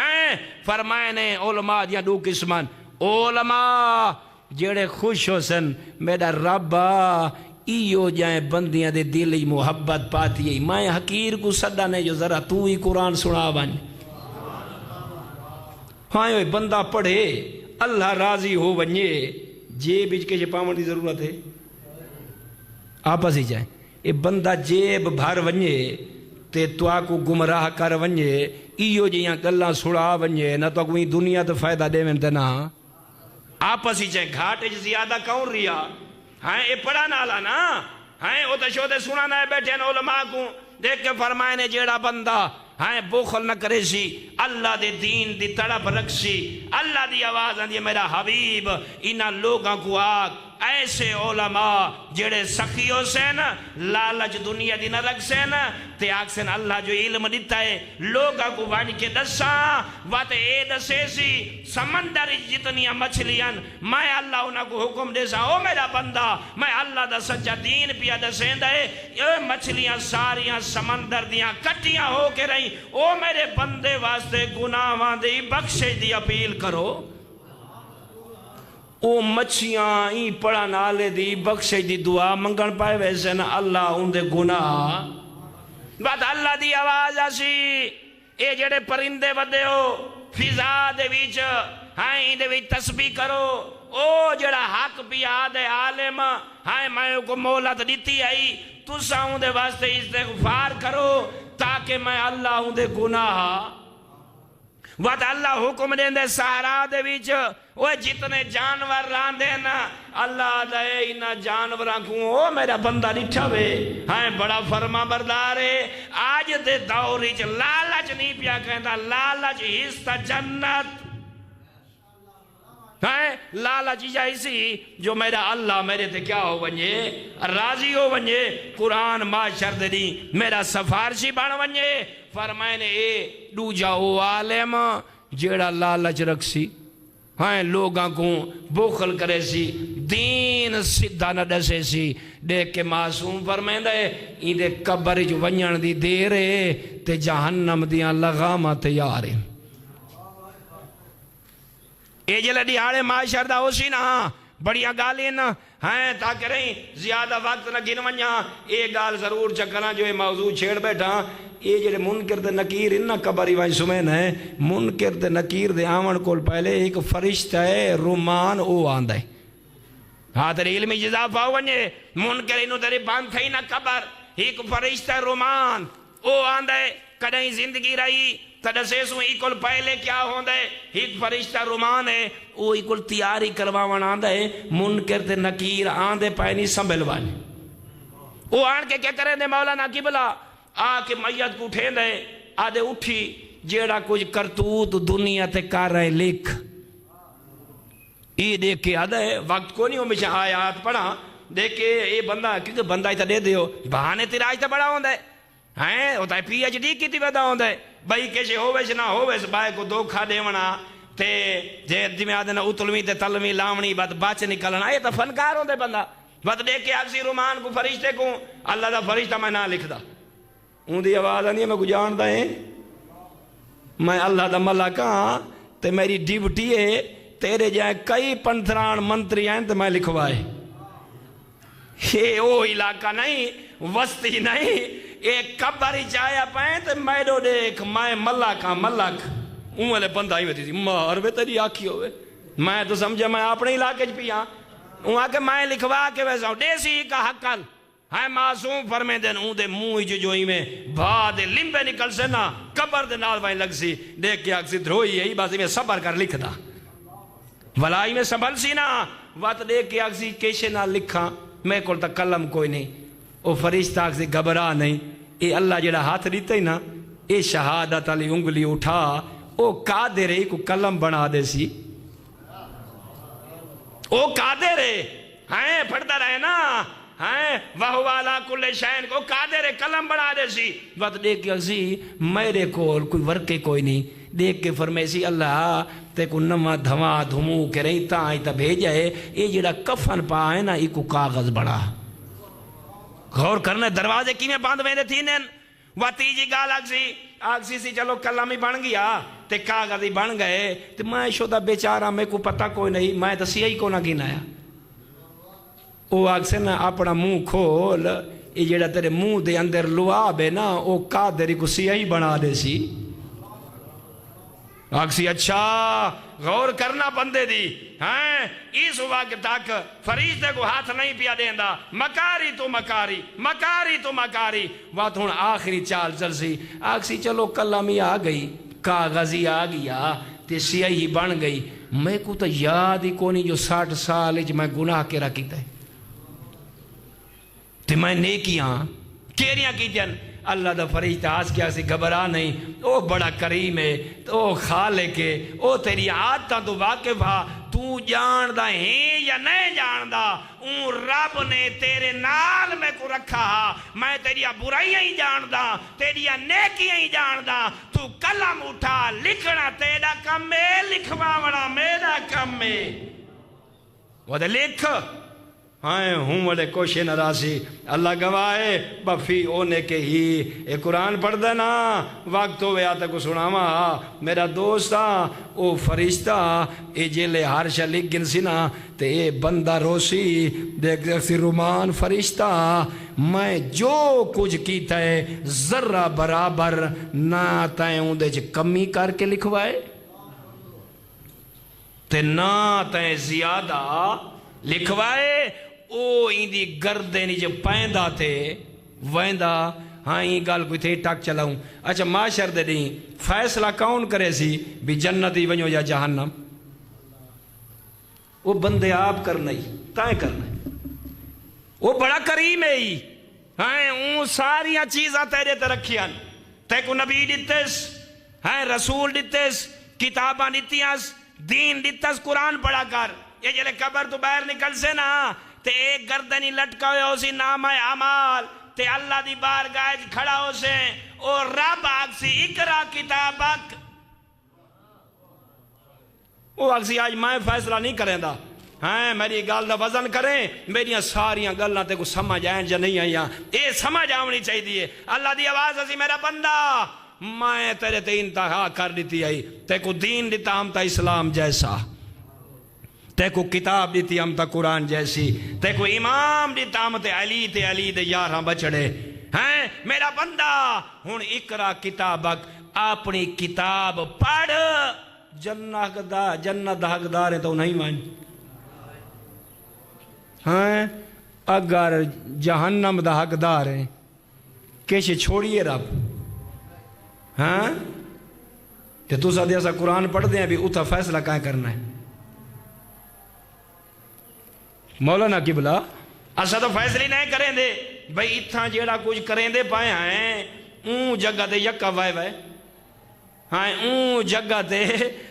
فرمائنے علماء دیاں دو قسمن علماء جڑے خوش حسن میرا ربا ایو جائیں بندیاں دے دلی محبت پاتی ہے میں حقیر کو صدا نے جو ذرا تو ہی قرآن سنا بن ہاں یہ بندہ پڑھے اللہ راضی ہو ونجے جیب اچ کے پاون دی ضرورت ہے آپس ہی جائیں یہ بندہ جیب بھر ونجے تے تو آکو گمراہ کر ونجے ایو جیاں گلاں سڑا ونجے نہ تو کوئی دنیا تو فائدہ دے میں نا آپس ہی جائیں گھاٹے زیادہ کون ریا ہاں یہ پڑھا نالا نا ہاں وہ تو شو دے سنا نہ بیٹھے علماء کو دیکھ کے فرمائنے جیڑا بندہ ہاں بخل نہ کرے سی اللہ دے دین دی تڑپ رکھ سی اللہ دی آواز آندھی میرا حبیب انہا لوگاں کو آگ ایسے علماء جڑے سخی ہو سین لالچ دنیا دی نہ رکھ سین تے آگ سین اللہ جو علم دیتا ہے لوگاں کو وانی کے دساں وات اے دسے سی سمندر جتنی مچھلیاں میں اللہ انہاں کو حکم دے سا او میرا بندہ میں اللہ دا سچا دین پیا دسیں دے اے مچھلیاں ساریاں سمندر دیاں کٹیاں ہو کے رہیں او میرے بندے واسطے گناہاں دی بخشش دی اپیل کرو او مچھیاں ہی پڑھا نالے دی بخشش دی دعا منگن پائے ویسے نا اللہ ان دے گناہ بات اللہ دی آواز آسی اے جڑے پرندے ودے ہو فضا دے ویچ ہائیں دے ویچ تسبیح کرو او جڑا حق پیا دے عالم ہائیں میں کو مولت دیتی آئی تو ساؤں دے واسطے استغفار کرو تاکہ میں اللہ ہوں دے گناہ وقت اللہ حکم دیں دے سہارا دے بیچ وہ جتنے جانور ران دے نا اللہ دے انہا جانوران کو او میرا بندہ لٹھا وے ہاں بڑا فرما بردار ہے آج دے دوری چ لالچ نہیں پیا کہتا لالچ حصہ جنت لالچ جائیسی جو میرا اللہ میرے تے کیا ہو ونجے راضی ہو ونجے قرآن معاشر دے دی میرا سفارشی بان ونجے فرمائنے اے دو جاؤ عالم جیڑا لالچ رکھ سی ہاں لوگاں کو بخل کرے سی دین سدھا نہ دسے سی دیکھ کے معصوم فرمائندہ ہے این دے قبر جو ونجن دی دیر ہے تے جہنم دیاں لغامہ تیار ہیں اے جلے دیہاڑے معاشر دا ہو سی نا بڑیاں گالیں نا ہیں تاکہ رہیں زیادہ وقت نہ گن ونجا اے گال ضرور چکنا جو اے موضوع چھیڑ بیٹھا اے جلے منکر دے نکیر انہا قبری وائن سمین ہے منکر دے نکیر دے آمن کول پہلے ایک فرشتہ ہے رومان او آندہ ہے ہاں تیرے علمی جزا پاؤ ونجے منکر انہوں تیرے باندھ تھئی نا قبر ایک فرشتہ رومان او آندہ ہے کدہیں زندگی رہی تدسیسوں ایکل پہلے کیا ہوندہ ہے ایک فرشتہ رومان ہے او ایکل تیاری کرواوان آندہ ہے منکر تے نکیر آندے پائنی سنبھلوان او آن کے کیا کریں دے مولانا قبلہ آ کے میت کو اٹھیں دے آدھے اٹھی جیڑا کچھ کرتوت دنیا تے کر رہے لکھ یہ دیکھ کے آدھا ہے وقت کو نہیں ہو مجھے آیات پڑھا دیکھ کے یہ بندہ کیونکہ بندہ ہی تا دے دیو بہانے تیرا آج تا بڑا ہوندہ ہے ہیں ہوتا ہے پی ایچ ڈی کی تی ویدہ ہوندہ ہے بھائی کیسے ہوویس نہ ہوویس بھائی کو دھوکھا دیونا تے جے دی میں آدھنا اتلوی تے تلوی لاونی بات باچ نکلنا یہ تا فنکار ہوندہ ہے بندہ بات دیکھ کے آگسی رومان کو فرشتے کو اللہ دا فرشتہ میں نہ لکھ دا ان دی آواز آنی ہے میں کو جانتا ہے میں اللہ دا ملکہ تے میری ڈیوٹی ہے تیرے جائیں کئی پنتران منتری ہیں تو میں لکھوائے یہ او علاقہ نہیں وسطی نہیں ایک قبر ہی چاہیا پائیں تو میں دو دیکھ میں ملک اون والے بندہ ہی ہوتی تھی مار بے تیری آکھی ہوئے میں تو سمجھا میں اپنے علاقے پیا اون آکے میں لکھوا کے ویسا ہوں دیسی کا حقل ہے معصوم فرمے دن اون دے موئی جو ہی میں بھا دے لمبے نکل سے نا قبر دے نال وائن لگ سی دیکھ کے آکسی دھروئی ہے ہی باسی میں صبر کر لکھ دا ولائی میں سنبھل سی نا وقت دیکھ کے آکسی کیشے نہ لکھا میں کول تا قلم کوئی نہیں او فرشتہ آکسی گھبرا نہیں اے اللہ جڑا ہاتھ دیتا ہی نا اے شہادت علی انگلی اٹھا او قادر ہے کو قلم بنا دے سی او قادر ہے ہیں پڑھتا رہے نا ہیں وَهُوَ عَلَىٰ كُلِّ شَيْءٍ کو قادر ہے قلم بنا دے سی وقت دیکھ کے آکسی میرے کول کوئی ورکے کوئی نہیں دیکھ کے فرمے سی اللہ تے کو نمہ دھما دھمو کے رہی تا آئی تا بھیجا ہے یہ جڑا کفن پا ہے نا ایک کو کاغذ بڑا غور کرنے دروازے کی میں باندھ ویندے تھی نین وہ تیجی گال آگسی سی چلو کلم ہی بن گیا تے کاغذ ہی بن گئے تے میں شدہ بیچارہ میں کو پتہ کوئی نہیں میں تو سیاہی کو نہ گنایا او آگسے نا اپنا منہ کھول یہ جڑا تیرے منہ دے اندر لعاب ہے نا او قادری کو سیاہی بنا دے سی آگسی اچھا غور کرنا بندے دی ہیں اس وقت تک فرشتے کو ہاتھ نہیں پیا دیندہ مکاری تو مکاری مکاری تو مکاری بات ہون آخری چال چل سی آگسی چلو کلامی آ گئی کاغذی آ گیا تے سیاہی بن گئی میں کو تو یاد ہی کونی جو 60 سال اچ میں گناہ کے رکھتا ہے تے میں نیکیاں کیریاں کی جن اللہ دا فرشتہ آس کیا سے گھبرا نہیں او بڑا کریم ہے او خالق ہے او تیری عادتاں تو واقف ہا تو جاندہ ہے یا نہیں جاندہ اون رب نے تیرے نال میں کو رکھا ہا میں تیری برائیاں ہی جاندہ تیری نیکیاں ہی جاندہ تو کلم اٹھا لکھنا تیرا کم میں لکھواونا میرا کم میں وہ دے لکھ ہائیں ہوں والے کوشے نہ راسی اللہ گواہے بفی اونے کے ہی اے قرآن پڑھ دینا وقت ہوئے آتا کو سناما میرا دوستا او فرشتہ اے جیلے ہارشا لکھ گن سی نا تے اے بندہ روسی دیکھ سی رومان فرشتہ میں جو کچھ کیتا ہے ذرہ برابر نہ تائیں ہوں دے چھ کمی کر کے لکھوائے تے نہ تائیں زیادہ لکھوائے او ایندی گردنی جو پائندہ تھے ویندہ ہاں یہ گال کوئی تھے ٹاک چلاؤں اچھا معاشر دے دیں فیصلہ کون کرے سی بھی جنتی ونیو یا جہنم وہ بندے آپ کرنا ہی تائیں کرنا ہی وہ بڑا کریم ہے ہی ہاں اون ساریاں چیزاں تیرے تے رکھیاں تے کو نبی دیتس ہاں رسول دیتس کتاباں دیتیاں دین دیتس قرآن پڑھا کر یہ جلے قبر تو باہر نکل سے نا تے ایک گردنی لٹکا ہوئے ہو سی نام اعمال تے اللہ دی بارگاہ کھڑا ہو سے اور رب آگسی اقرا کتابک وہ آگسی آج میں فیصلہ نہیں کریں دا ہاں میری گال دا وزن کریں میری ساریاں گلنا تے کو سمجھ آئیں جا نہیں آئیں اے سمجھ آونی چاہی دیئے اللہ دی آواز اسی میرا بندہ میں تیرے تے انتہا کر دیتی آئی تے کو دین دیتا ہم تا اسلام جیسا تے کو کتاب دیتی ہم تا قرآن جیسی، تے کو امام دیتا ہم تے علی دے یاراں بچڑے ہیں میرا بندہ ہن اقرا کتابک اپنی کتاب پڑھ جنت حقدار ہے تو نہیں مان ہاں اگر جہنم دا حقدار ہے کیسے چھوڑیے رب ہاں کہ تو ساتھ ایسا قرآن پڑھ دیں ابھی اتھا فیصلہ کہاں کرنا ہے مولانا قبلہ اسا تو فیصلے نہیں کریں دے بھئی اتھا جیڑا کچھ کریں دے پائے ہیں اون جگہ دے یکا وائے وائے ہاں اون جگہ دے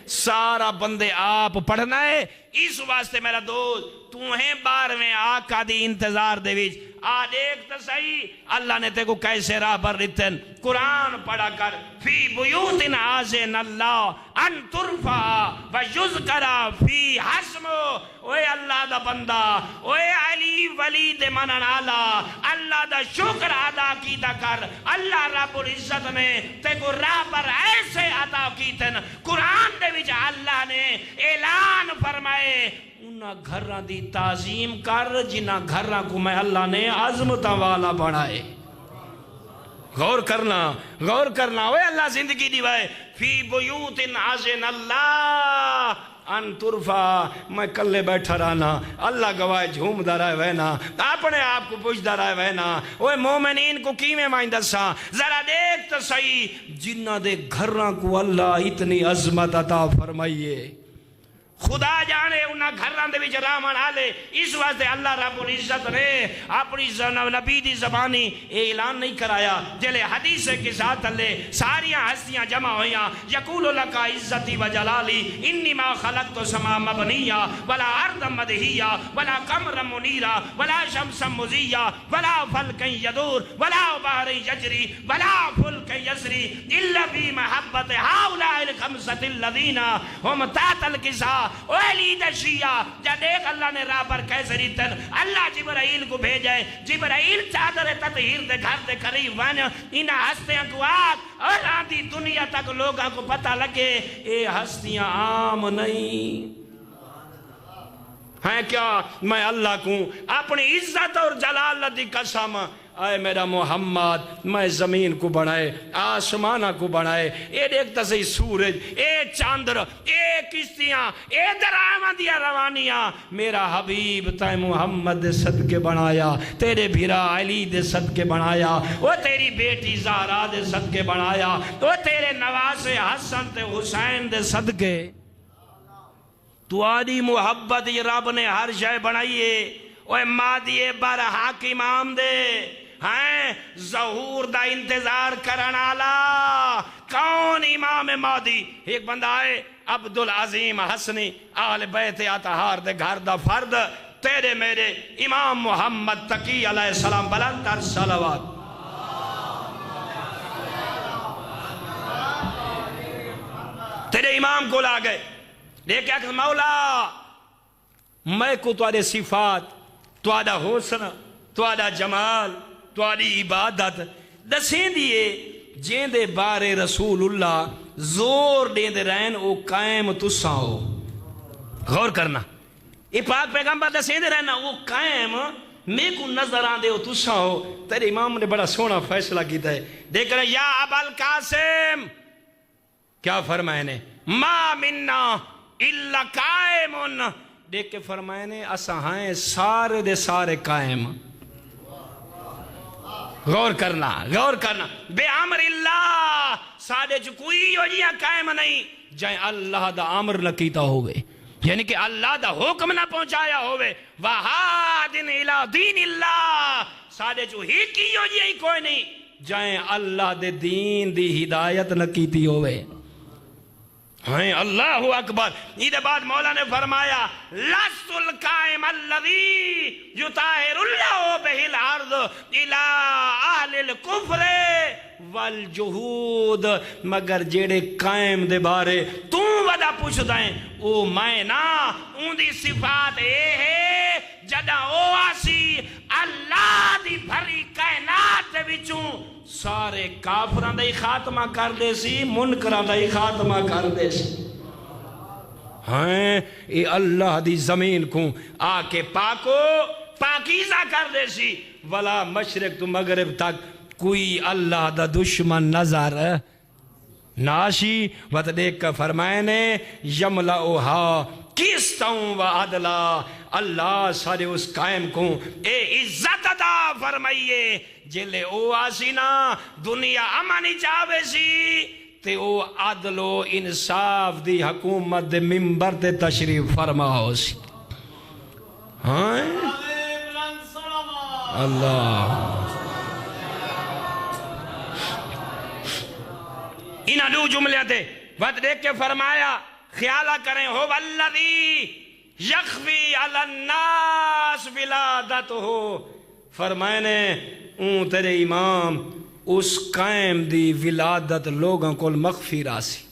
سارا بندے آپ پڑھنا ہے اس واسطے میرا دوست تمہیں بارویں آقا دی انتظار دے ویچ آ دیکھ تو صحیح اللہ نے تے کو کیسے راہ پر رتن قرآن پڑھا کر فی بیوت آذن اللہ ان ترفع و یذکر فی حسمو اوے اللہ دا بندہ اوے علی ولی دے منن آلا اللہ دا شکر ادا کیتا کر اللہ رب العزت نے تے کو راہ پر ایسے عطا کیتن قرآن دے وچ اللہ نے اعلان فرمائے انہاں گھراں دی تعظیم کر جنہاں گھراں کو میں اللہ نے عظمتاں والا بنائے غور کرنا اوے اللہ زندگی دیوائے فی بیوت آذن اللہ ان ترفع میں کلے بیٹھا رہنا اللہ گواہ جھوم دا رہے وینا اپنے آپ کو پوچھ دا رہے وینا اوے مومنین کو کیمیں مائندہ سا ذرا دیکھ تو صحیح جنہ دے گھراں کو اللہ اتنی عظمت عطا فرمائیے خدا جانے انہاں گھراں دے وچ رامان آلے اس واسطے اللہ رب العزت نے اپنی نبی دی زبانی اعلان نہیں کرایا جلے حدیث کے ساتھ اللہ ساریاں ہستیاں جمع ہویاں یقول لکا عزتی و جلالی انی ما خلقت سما مبنیہ ولا ارض مدہیہ ولا قمر منیرہ ولا شمس مزیہ ولا فلک یدور ولا بحر یجری ولا فلک یسری الا بی محبت ہاؤلاء الخمسۃ الذین هم تحت الکساء او علی دشیہ جا دیکھ اللہ نے راہ پر کیسے ریتن اللہ جبرائیل کو بھیجے جبرائیل چادر تطہیر دے گھر دے قریب وان انہا ہستیاں کو آگ اور آدھی دنیا تک لوگاں کو پتہ لگے اے ہستیاں عام نہیں ہیں کیا میں اللہ کو اپنی عزت اور جلال دی قسم اے میرا محمد میں زمین کو بنائے آسمانہ کو بنائے اے دیکھتا سے سورج اے چاندر اے کشتیاں اے درآمد دیا روانیاں میرا حبیب تے محمد دے صدقے بنایا تیرے بھیرا علی دے صدقے بنایا وہ تیری بیٹی زہرا دے صدقے بنایا وہ تیرے نواز حسن تے حسین دے صدقے تو آدھی محبت یہ رب نے ہر شے بنائیے اوہ مادی بر حق امام دے ہیں ظہور دا انتظار کرنالا کون امام مادی ایک بندہ آئے عبدالعظیم حسنی اہل بیت اطہار دے گھر دا فرد تیرے میرے امام محمد تقی علیہ السلام بلند تر صلوات تیرے امام کو لا گئے دیکھا کہ مولا میں کو تو آدھے صفات تو آدھا حسن تو آدھا جمال تو آدھی عبادت دسیں دیئے جین دے بارے رسول اللہ زور دے دے رہن او قائم تساں ہو غور کرنا یہ پاک پیغمبر دسیں دے رہنا وہ قائم میں کو نظر آن دے ہو تساں ہو تیرے امام نے بڑا سونا فیصلہ کیتا ہے دیکھ رہے یا ابا القاسم کیا فرمائے نے ما مننا الا قائمون دیکھ کے فرمائے نے اسا ہیں سارے دے سارے قائم غور کرنا بے عمر اللہ سارے جو کوئی وجیہ قائم نہیں جائیں اللہ دا عمر نہ کیتا ہوئے یعنی کہ اللہ دا حکم نہ پہنچایا ہوئے وَحَادٍ إِلَى دِينِ اللَّهِ سارے جو ہی کی وجیہ ہی کوئی نہیں جائیں اللہ دے دین دی ہدایت نہ کیتی ہوئے ہیں اللہ اکبر یہ بعد مولا نے فرمایا لَسْتُ الْقَائِمَ الَّذِي يُطَاهِرُ اللَّهُ بِهِ الْعَرْضُ إِلَىٰ أَهْلِ الْكُفْرِ وَالْجُهُودِ مگر جیڑے قائم دے بارے تو ودا پوچھ دائیں او میں نا ان دی صفات اے ہے جدہ او آسی اللہ دی بھری کائنات دے بچوں سارے کافران دے خاتمہ کر دے سی منکران دے خاتمہ کر دے سی ہاں اے اللہ دی زمین کو آ کے پاکو پاکیزہ کر دے سی ولا مشرق تو مغرب تک کوئی اللہ دا دشمن نظر ناشی وقت دیکھ کر فرمائے نے یملؤہا قسطاً و عدلا اللہ سارے اس قائم کو اے عزت عطا فرمائیے جلے او آسینا دنیا امانی چاہوے سی تے او عدل و انصاف دی حکومت دے ممبر تے تشریف فرماؤ سی ہاں اللہ انہا دو جملے تھے وقت دیکھ کے فرمایا خیالہ کریں ہو والذی یخفی علی الناس ولادتہو فرمائے نے اون تیرے امام اس قائم دی ولادت لوگوں کو مخفی راسی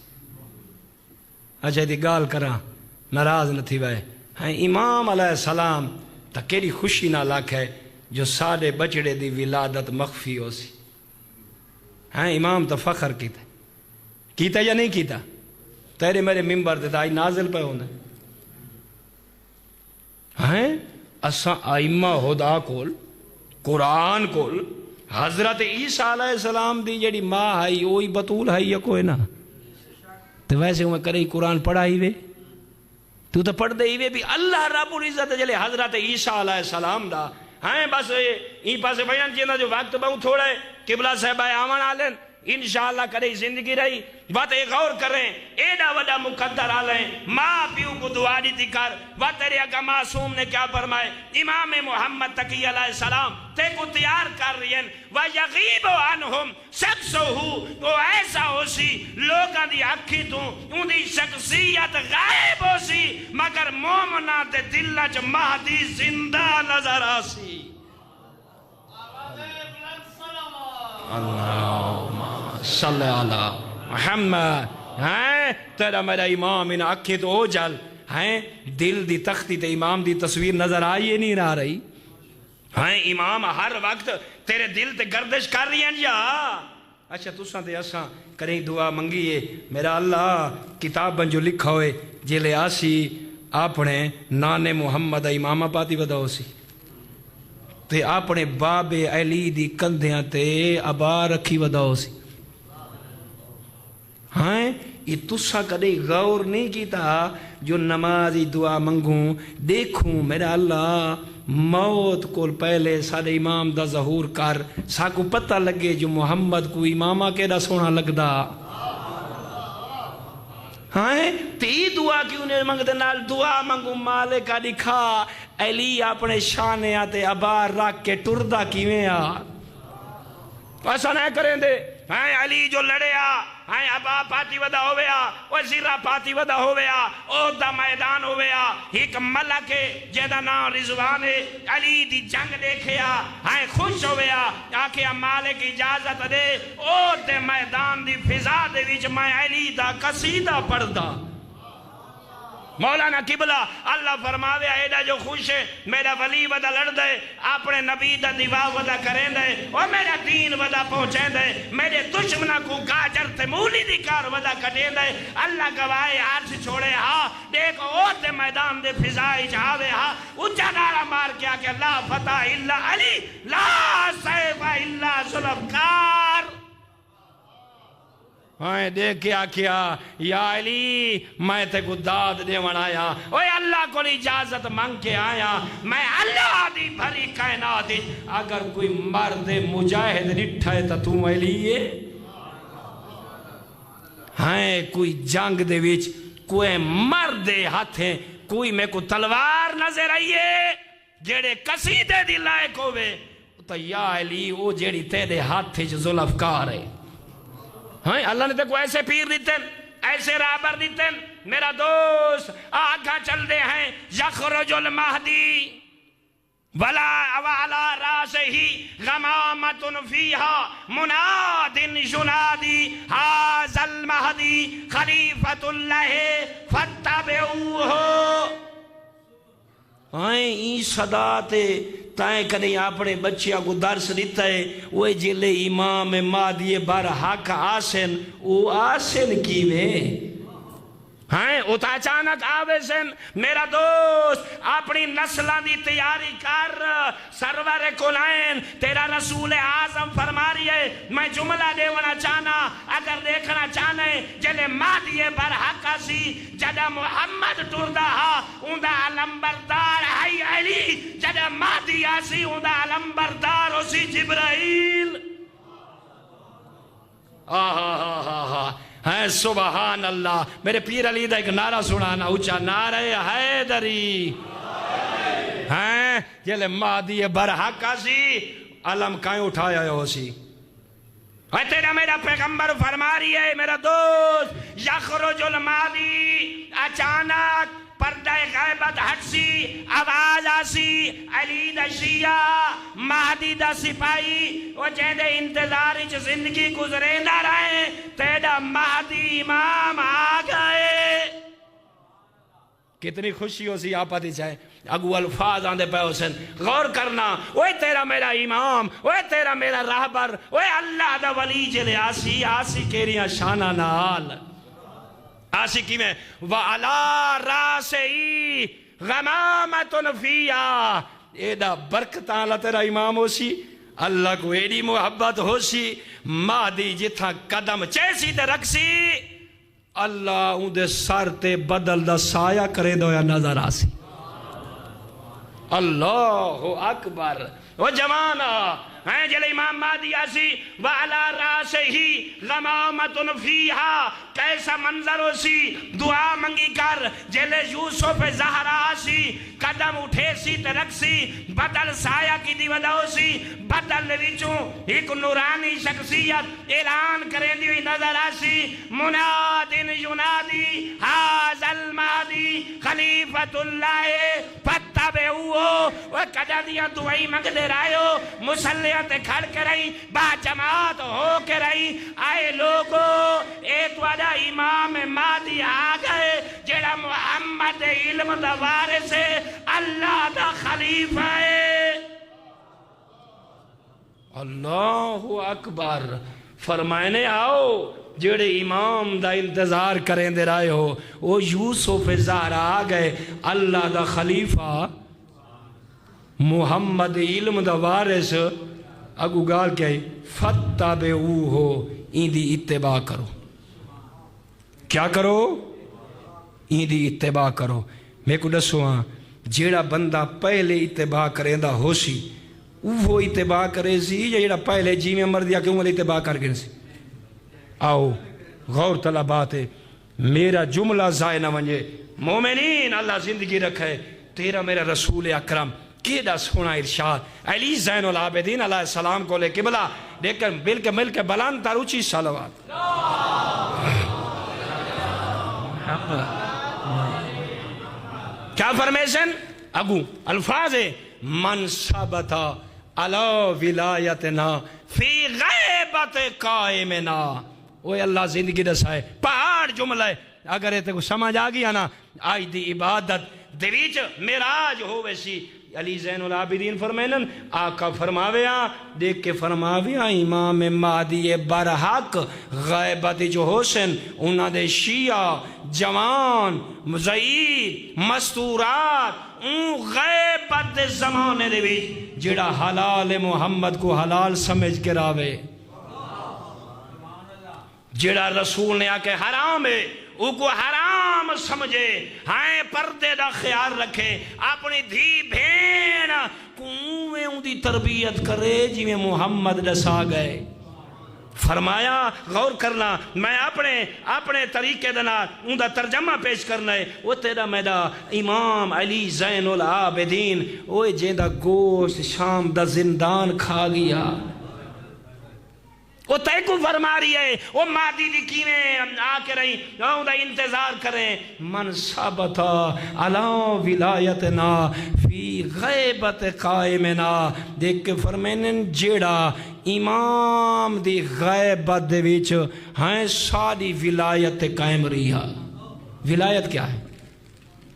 اچھا دی گال کرا ناراض نہ تھی بھائی ہاں امام علیہ السلام تا کیری خوشی نہ لاکھ ہے جو سارے بچڑے دی ولادت مخفی ہو سی ہاں امام تا فخر کیتا یا نہیں کیتا تیرے میرے ممبر دے دائی نازل پہ ہونا ہاں اساں آئمہ خدا کول قرآن کول حضرت عیسیٰ علیہ السلام دی جڑی ماں ہے وہی بطول ہے یا کوئی نہ تو ویسے میں کریں قرآن پڑھا ہی وے تو پڑھ دے ہی وے بھی اللہ رب العزت جلے حضرت عیسیٰ علیہ السلام دا ہاں بس این پاسے بیان چیندہ جو وقت بہت تھوڑا ہے قبلہ صاحبہ آمان آلین انشاءاللہ کرے زندگی رہی بات ایک غور کریں ایڈا وڈا مقدر آلیں ماں پیو کو دعا دیتی کر بات تیرے اگا معصوم نے کیا فرمائے امام محمد تقی علیہ السلام تے کو تیار کر رہی ہیں وَيَغِيبُ عَنْهُمْ شَخْصُهُ وہ ایسا ہو سی لوگاں دی اکھی تو ان دی شخصیت غائب ہو سی مگر مومنہ تے دلہ چ مہدی زندہ نظر آسی اللہم صلی اللہ محمد ہیں تیرا میرا امام ان اکھیں تو ہو جل ہیں دل دی تختی تے امام دی تصویر نظر آئیے نہیں رہا رہی ہیں امام ہر وقت تیرے دل تے گردش کر رہی ہیں جا اچھا تُساں تے اساں کریں دعا منگیے میرا اللہ کتاب بن جو لکھا ہوئے جلے آسی اپنے نانے محمد امامہ پاتی بداؤ سی تے اپنے باب علی دی کندھیاں تے ابا رکھی وداؤ سی ہاں یہ تسا کدے غور نہیں کیتا جو نمازی دعا منگوں دیکھوں میرا اللہ موت کو پہلے سارے امام دا ظہور کر ساکو پتہ لگے جو محمد کو امامہ کیڑا سونا لگدا ہاں تی دعا کیوں نے منگ دے نال دعا منگوں مالکہ دکھا علی اپنے شانے آتے ابار رکھ کے ٹردہ کیویں آ ایسا نہیں کریں دے ہاں علی جو لڑے آ ہاں ابا پاتی ودا ہوئے آ وزیرہ پاتی ودا ہوئے آ عہدہ میدان ہوئے آ ایک ملک جیدہ نام رضوان علی دی جنگ دیکھے آ ہاں خوش ہوئے آ آکے مالک اجازت دے عہدہ میدان دی فضا دے ویچ میں علی دا قصیدہ پڑھ دا مولانا قبلہ اللہ فرماوے ایڈا جو خوش ہے میرا ولی ودا لڑ دے اپنے نبی دا دیوا ودا کریں دے اور میرا دین ودا پہنچیں دے میرے دشمنہ کو گاجر تے مولی دی کار ودا کٹیں دے اللہ گواہے عرش چھوڑے ہاں دیکھو اوتے میدان دے فضائی جاوے ہاں اچھا نارا مار کیا کہ لا فتح الا علی لا سیف الا ذوالفقار ہاں دیکھ کیا کیا یا علی میں تے کو داد دے آیا اوے اللہ کو اجازت مانگ کے آیا میں اللہ دی بھری کائنات اگر کوئی مرد مجاہد رٹھا ہے تو علی ہے ہاں کوئی جنگ دے وچ کوئی مرد ہاتھ ہیں کوئی میں کو تلوار نظر آئیے جیڑے قصیدے دی لائق ہوئے تو یا علی او جیڑی تیرے ہاتھ ذوالفقار ہے ہاں اللہ نے تے کو ایسے پیر دیتے ایسے رابر دیتے میرا دوست آگاں چل دے ہیں یخرج المہدی وَعَلَى رَاسِهِ غَمَامَةٌ فِيهَا مُنَادٍ يُنَادِي هَذَا الْمَهْدِي خَلِيفَةُ اللَّهِ فَاتَّبِعُوهُ ہاں این صدا تے تائیں کدیں اپنے بچیاں کو درس دیتا ہے وہ جلے امام مہدی بر حق آسن وہ آسن کیویں ہاں اتھا اچانک آوے سن میرا دوست اپنی نسلان دی تیاری کر سرور کلائن تیرا رسول اعظم فرما رہی ہے میں جملہ دیونا چاہنا اگر دیکھنا چاہنے جلے مہدی برحق سی جدہ محمد ٹردہ ہا اندہ علمبردار ہے علی جدہ مہدی آسی اندہ علمبردار اسی جبرائیل ہے سبحان اللہ میرے پیر علی دا ایک نعرہ سنانا اچھا نعرہ حیدری ہیں جلے مہدی برحق سی علم کائیں اٹھایا ہو سی اے تیرا میرا پیغمبر فرما رہی ہے میرا دوست یخرج المہدی اچانک پردہ غیبت ہٹ سی آواز آسی علی دا شیعہ مہدی دا سپاہی وہ جہدے انتظاری چھ زندگی گزرے نہ رہے تیرا مہدی امام آگئے کتنی خوشی ہو سی آپ آتی چاہے اگو الفاظ آندے پہ حسین غور کرنا اوہ تیرا میرا امام اوہ تیرا میرا راہبر اوہ اللہ دا ولی جلے آسی کیریاں شانہ نال آسی کی میں وَعَلَىٰ رَاسِهِ غَمَامَةٌ فِيهَا ایڈا برکتاں اللہ تیرا امام ہو سی اللہ کو ایڈی محبت ہو سی مہدی جتھا قدم چیسی تے رکھ سی اللہ اندے سر تے بدل دا سایہ کرے دو یا نظر آسی اللہ اکبر وہ جوانا ہیں جلے امام مہدی آسی وَعَلَىٰ رَاسِهِ غَمَامَةٌ فِيهَا کیسا منظر ہو سی دعا منگی کر جلے یوسف زہرا آسی قدم اٹھے سی ترک سی بدل سایہ کی دیودہ ہو سی بدل ویچوں ایک نورانی شخصیت اعلان کریں دیوئی نظر آسی منادن ینادی حاز المہدی خلیفت اللہ فتبعوہو وہ قدر دیا دعائی منگ دے رہے ہو مسلیت کھڑ کے رہی با جماعت ہو کے رہی آئے لوگو ایک وعدہ امام مہدی آگئے جڑا محمد علم دا وارث ہے اللہ دا خلیفہ ہے اللہ اکبر فرمائنے آؤ جڑے امام دا انتظار کریں دے رہے ہو وہ یوسف زہرا آگئے اللہ دا خلیفہ محمد علم دا وارث اگو گال کہے فتبعوہو این دی اتباع کرو کیا کرو این دی اتباع کرو میں کو دسو ہاں جیڑا بندہ پہلے اتباع کریں دا ہو سی وہ اتباع کرے سی یا جیڑا پہلے جی میں مر دیا کہ وہ اتباع کر گئے سی آؤ غور طلبات ہے میرا جملہ ضائع نہ ونجے مومنین اللہ زندگی رکھے تیرا میرا رسول اکرم کیڑا سونا ارشاد علی زین العابدین علیہ السلام کو لے قبلہ لیکن مل کے بلند تاروچی صلوات کیا فرمیشن اگو الفاظ ہے من ثبتا علی ولایتنا فی غیبت قائمنا اوہ اللہ زندگی دسائے پہاڑ جملہ ہے اگر یہ کو سمجھ آگیا نا آئی دی عبادت دیویچ میراج ہوئے سی علی زین العابدین فرمائنن آقا فرماویا دیکھ کے فرماویا امام مہدی برحق غیبت جو حسن انہاں دے شیعہ جوان ضعیف مستورات ان غیبت دے زمانے دے بھی جڑا حلال محمد کو حلال سمجھ کے راوے جڑا رسول نے آکے حرام ہے او کو حرام سمجھے ہائیں پردے دا خیال رکھے اپنی دھی بھین کنویں ان دی تربیت کرے جی میں محمد دسا گئے فرمایا غور کرنا میں اپنے طریقے دنا ان دا ترجمہ پیش کرنا ہے وہ تیرا میرا امام علی زین العابدین وہ جیدہ گوشت شام دا زندان کھا گیا وہ تے کو فرما رہی ہے وہ مہدی دی کیویں آ کے رہی ان دا انتظار کریں من ثبتا علی ولایتنا فی غیبت قائمنا دیکھ کے فرمینن جیڑا امام دی غیبت دے وچ ہائیں ساری ولایت قائم رہی ہے ولایت کیا ہے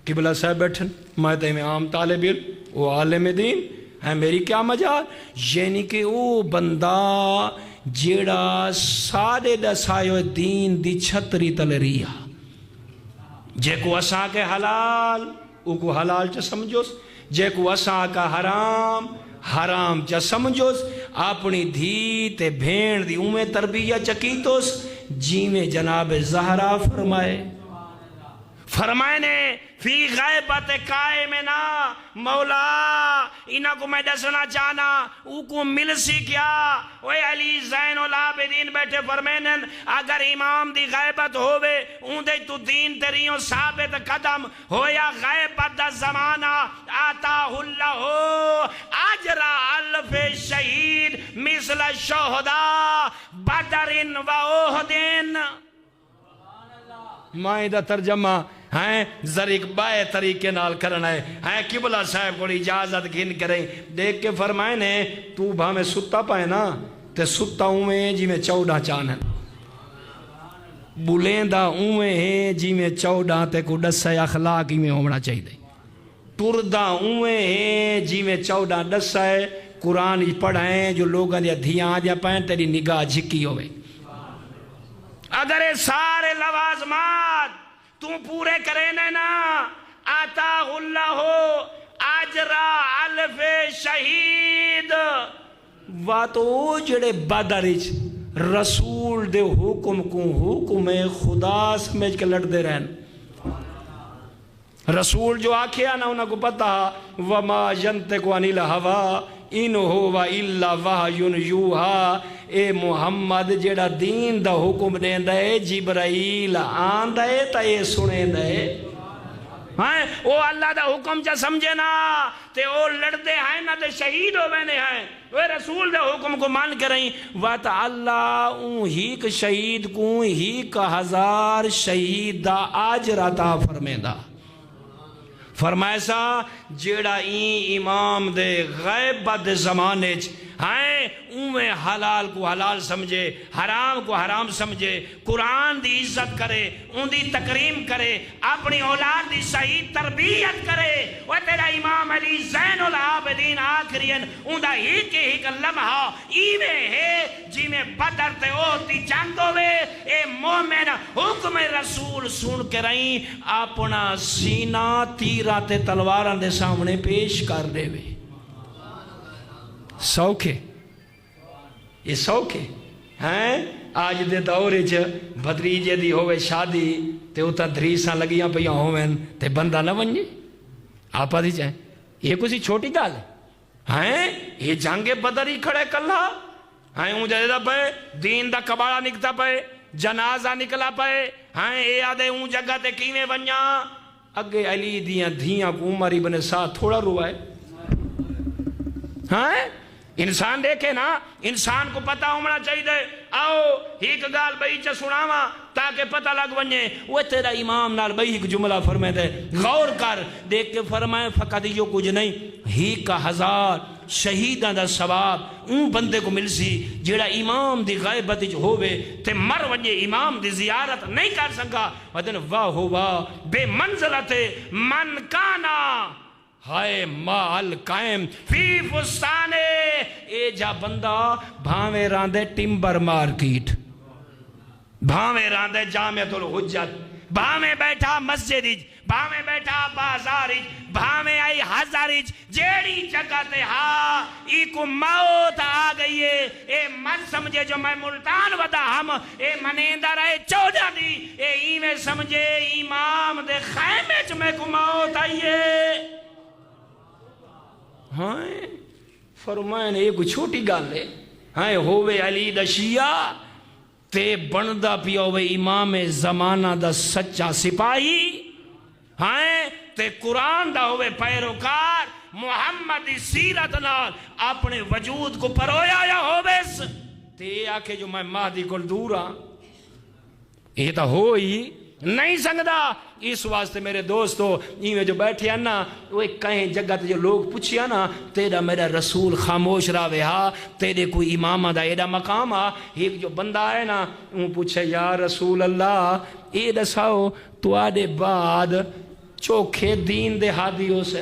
قبلہ صاحب بیٹھن مہدی میں عام طالب علم وہ عالم دین ہے میری کیا مجال یعنی کہ وہ بندہ جیڑا سارے دسائیو دین دی چھتری تل رہی ہے جے کو اساں کے حلال او کو حلال چا سمجھوس، جے کو اساں کا حرام حرام چا سمجھوس، اپنی دھی تے بھین دی اومیں تربیت چکیتوس جی میں جناب زہرا فرمائے نے فی غیبت قائمنا مولا انہا کو میں دسنا چاہنا او کو مل سی کیا. اوے علی زین العابدین بیٹھے فرمینن اگر امام دی غیبت ہوئے اوندے تو دین تریوں ثابت قدم ہویا غیبت دا زمانہ آتاہ اللہ اجر الف شہید مثل شہداء بدر و احد. مائیں دا ترجمہ ہیں ذریق بائے طریقے نال کرنا ہے قبلہ صاحب کو اجازت گھن کریں دیکھ کے فرمائے نے تو بھا میں ستا پائے نا تے ستا ہوئے جی میں 14 چاند ہیں، بلیندہ ہوئے ہیں جی میں 14 تے کو ڈسا اخلاق ہی میں ہونا چاہیے، تردہ ہوئے ہیں جی میں 14 ڈسا ہے قرآن پڑھائیں جو لوگاں دیا دھیاں آ جا پائیں تیری نگاہ جھکی ہوئے. اگر یہ سارے لوازمات تو پورے کرے نا آتاہ اللہ اجرا الف شہید واتو جڑے بدرچ رسول دے حکم کو حکم خدا سمجھ کے لڑ دے رہن. رسول جو آکھیا نا انہوں کو پتا وما ینطق عن الہوی ان ہوا الا وحی یوحا. اے محمد جڑا دین دا حکم دین دے جبرائیل آن دے تا اے سنے دے او اللہ دا حکم چا سمجھے نا تے او لڑ دے ہیں نا تے شہید ہو بینے ہیں وہ رسول دے حکم کو مان کریں وات اللہ اون ہی کا شہید کو ہی کا 1000 شہید دا آجر عطا فرمے دا. فرمائے سا جیڑا این امام دے غیبت زمانے ہیں اوے حلال کو حلال سمجھے حرام کو حرام سمجھے قرآن دی عزت کرے ان دی تکریم کرے اپنی اولاد دی صحیح تربیت کرے. وہ تیرا امام علی زین العابدین آخرین ان دا ایک لمحہ ایویں ہے جی میں بدر تے اوتی جنگ ہوئے اے مومن حکم رسول سن کے رہیں اپنا سینہ تیرہ تے تلواران دے سامنے پیش کر دے وے. سوکھے یہ سوکھے ہیں آج دے دورے چ بھتریجے دی ہوئے شادی تے اتا دھریساں لگیاں پیاں ہوئیں تے بندہ نہ ونجے آپا دی جائیں یہ کسی چھوٹی گال ہے یہ جنگ بدر ہی کھڑے کلہ ہیں اون جدے دا پے دین دا کباڑا نکتا پے جنازہ نکلا پے ہیں اے آدھے اون جگہ تے کیویں ونجا اگے علی دیاں دھیاں کو عمر ابن سعد تھوڑا روائے. ہاں انسان دیکھے نا انسان کو پتہ ہونا چاہیے آؤ ایک گال بھئی چا سناوا تاکہ پتہ لگ ونجے وہ تیرا امام نال بھئی ایک جملہ فرمائے دے غور کر دیکھ کے فرمائے فقط یہ کچھ نہیں ہی کا 1000 شہیدان دا ثواب اون بندے کو مل سی جیڑا امام دی غیبت ہوئے تے مر ونجے امام دی زیارت نہیں کر سکا ودن واہ ہوا بے منزلت من کانا ہائے مال قائم فی فستانے اے جا بندہ بھاویں راندے ٹمبر مارکیٹ بھاویں راندے جامعۃ الحجت بھاویں بیٹھا مسجد بھاویں بیٹھا بازار بھاویں آئی ہزار جیڑی جگہ تے ہاں ای کو موت آ گئی ہے اے من سمجھے جو میں ملتان ودا ہم اے منیندہ رہے 14 دی اے ایویں سمجھے امام دے خیمے چ میں کو موت آئی ہے. ہاں فرمائے نے ایک چھوٹی گال ہے ہاں ہوئے علی دا شیعہ تے بندہ پیا ہوئے امام زمانہ دا سچا سپاہی ہاں تے قرآن دا ہوئے پیروکار محمد سیرت نال اپنے وجود کو پرویا یا ہوئے تے آکھے جو میں مہدی کو دور ہاں یہ تا ہوئی نہیں سنگدا. اس واسطے میرے دوستو یہ جو بیٹھے ہیں نا وہ کہیں جگہ تے جو لوگ پوچھیا نا تیرا میرا رسول خاموش راوے ہاں تیرے کوئی امامہ دا ایڈا مقام ہاں ایک جو بندہ ہے نا وہ پوچھے یا رسول اللہ اے دساؤ تو آدھے بعد چوکھے دین دے ہادی ہو سے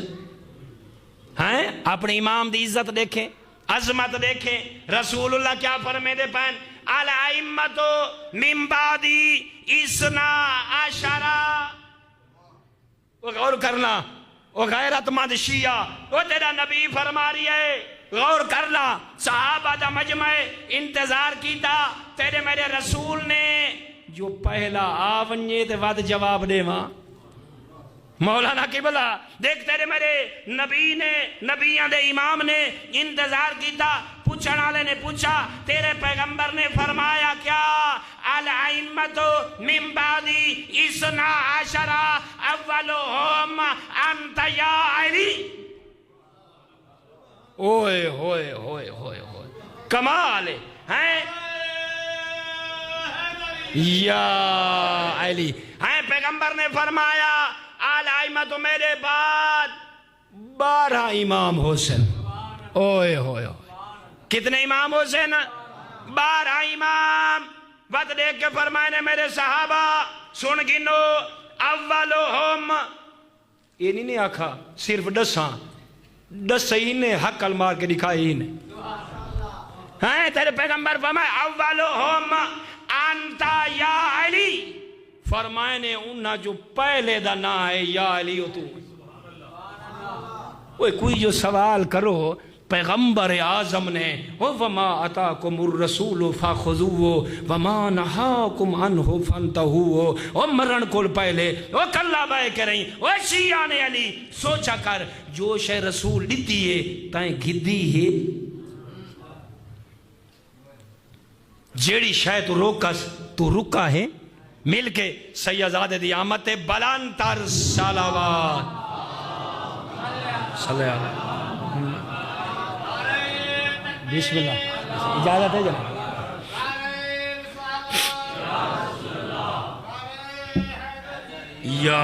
ہیں اپنے امام دی عزت دیکھیں عظمت دیکھیں. رسول اللہ کیا فرمے دے پہن الائمتو من بعدی اسنا عشرہ وہ غور کرنا، وہ غیرت مند شیعہ، وہ تیرا نبی فرما رہی ہے، غور کرنا، صحابہ دا مجمع انتظار کیتا تیرے میرے رسول نے، جو پہلا آونجے تے وعد جواب دے ماں مولانا قبلہ دیکھ تیرے میرے نبی نے، نبیان دے امام نے انتظار کیتا، پوچھن والے نے پوچھا تیرے پیغمبر نے فرمایا کیا؟ الائمۃ من بعدی اثنا عشر اولہم انت یا علی۔ اوئے ہوئے ہوئے ہوئے ہوئے کمال ہے یا علی، ہیں پیغمبر نے فرمایا الائمۃ میرے بعد 12 امام حسین۔ اوئے ہوئے ہوئے کتنے امام حسین؟ 12 امام۔ وقت دیکھ کے فرمائے میرے صحابہ سن گنو، اولہم، یہ نہیں آکھا صرف 10 ہی نے حق المار کے دکھائی ہی نے، ہیں تیرے پیغمبر فرمائے اولہم انتا یا علی، فرمائے نے انہا جو پہلے دا نا ہے یا علی تو۔ کوئی جو سوال کرو پیغمبر اعظم نے، وَمَا أَتَاكُمُ الرَّسُولُ فَخُذُوهُ وَمَا نَهَاكُمْ عَنْهُ فَانْتَهُوهُ، وہ مرن کول پہلے وہ کلہ بائے کریں، وہ شیعہ نے علی سوچا کر جو شے رسول دیتی ہے تائیں گھدی ہے، جیڑی شے تو روکس تو رکا ہے، مل کے سیدزادے دی آمد بلند تر صلوات صلی اللہ بسم اللہ، اجازت ہے جناب۔ یا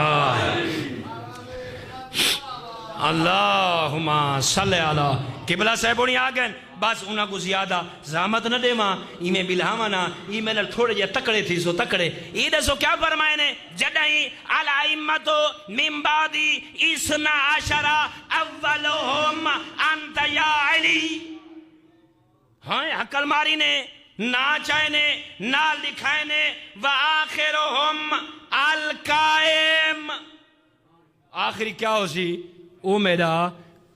اللہم صلی اللہ قبلہ صاحب انہی آگئن، بس انہاں کو زیادہ زحمت نہ دے ماں، ایمیں بلہامانا ایمیں نل تھوڑے جے تکڑے تھی سو تکڑے، یہ دسو کیا فرمائے نے؟ جدہی الائمۃ من بعدی اثنا عشر اولہم انت یا علی، ہاں حق الماری نے نہ چاہنے نہ لکھائنے، وآخرہم القائم، آخری کیا ہو سی؟ او میرا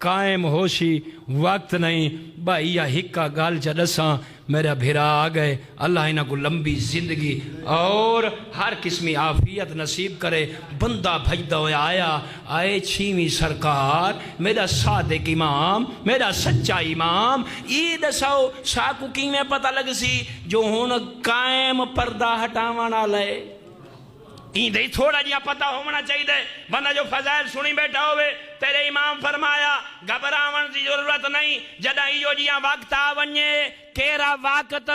قائم ہوشی، وقت نہیں بھائی یا ہکا گال جدساں میرا بھیرا آگئے، اللہ انہاں کو لمبی زندگی اور ہر قسمی عافیت نصیب کرے۔ بندہ بھجدہ ہویا آئے چھیویں سرکار میرا صادق امام، میرا سچا امام، یہ دساؤ ساکو کی میں پتہ لگ سی جو ہون قائم پردہ ہٹاوانا لے، این دے تھوڑا جیا پتہ ہونا چاہیے دے، بندہ جو فضائل سنی بیٹھا ہوئے تیرے امام فرمایا گھبراون دی ضرورت نہیں، جدہ ایو جیا وقت آونیے کیرا وقت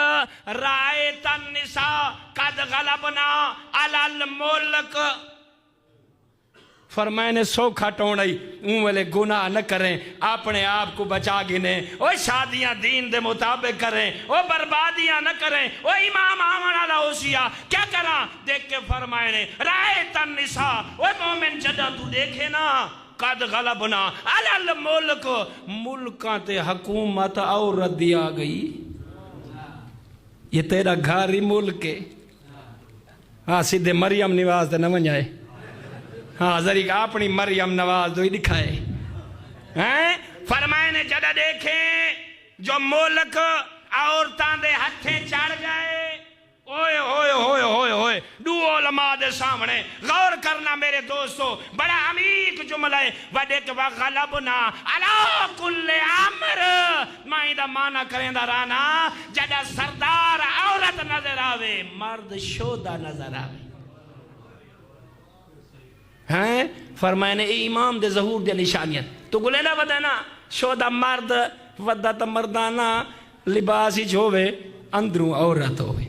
رائت النساء قد غلبنا علی الملک، فرمائے نے سوکھا ٹونڑائی اون والے گناہ نہ کریں، اپنے آپ کو بچا گنے، وہ شادیاں دین دے مطابق کریں، وہ بربادیاں نہ کریں، وہ امام آمن علی حسیہ کیا کرا دیکھ کے فرمائے نے رائت النساء، وہ مومن جدہ تو دیکھے نا قد غلبنا علی الملک، ملکاں تے حکومت عورت دیا گئی، یہ تیرا گھاری ملک ہے، ہاں سیدھے مریم نواز دے نہ ونجائے، ہاں ذریعہ اپنی مریم نواز دوئی دکھائے، فرمائے نے جدہ دیکھیں جو ملک عورتان دے ہتھیں چڑھ جائے، اوئے ہوئے ہوئے ہوئے ہوئے دو علماء دے سامنے غور کرنا میرے دوستو، بڑا عمیق جملہ ہے، وَدِكْ وَغَلَبْنَا عَلَىٰ كُلِّ عَمْرِ، مائیں دا معنی کریں دا رانا جدہ سردار عورت نظر آوے مرد شودہ نظر آوے، ہیں فرمائے نے اے امام دے ظہور دے نشانیت تو گلے نہ ودانا شودہ مرد ودہ تا مردانہ لباسی چھوڑے اندروں عورت ہوئے،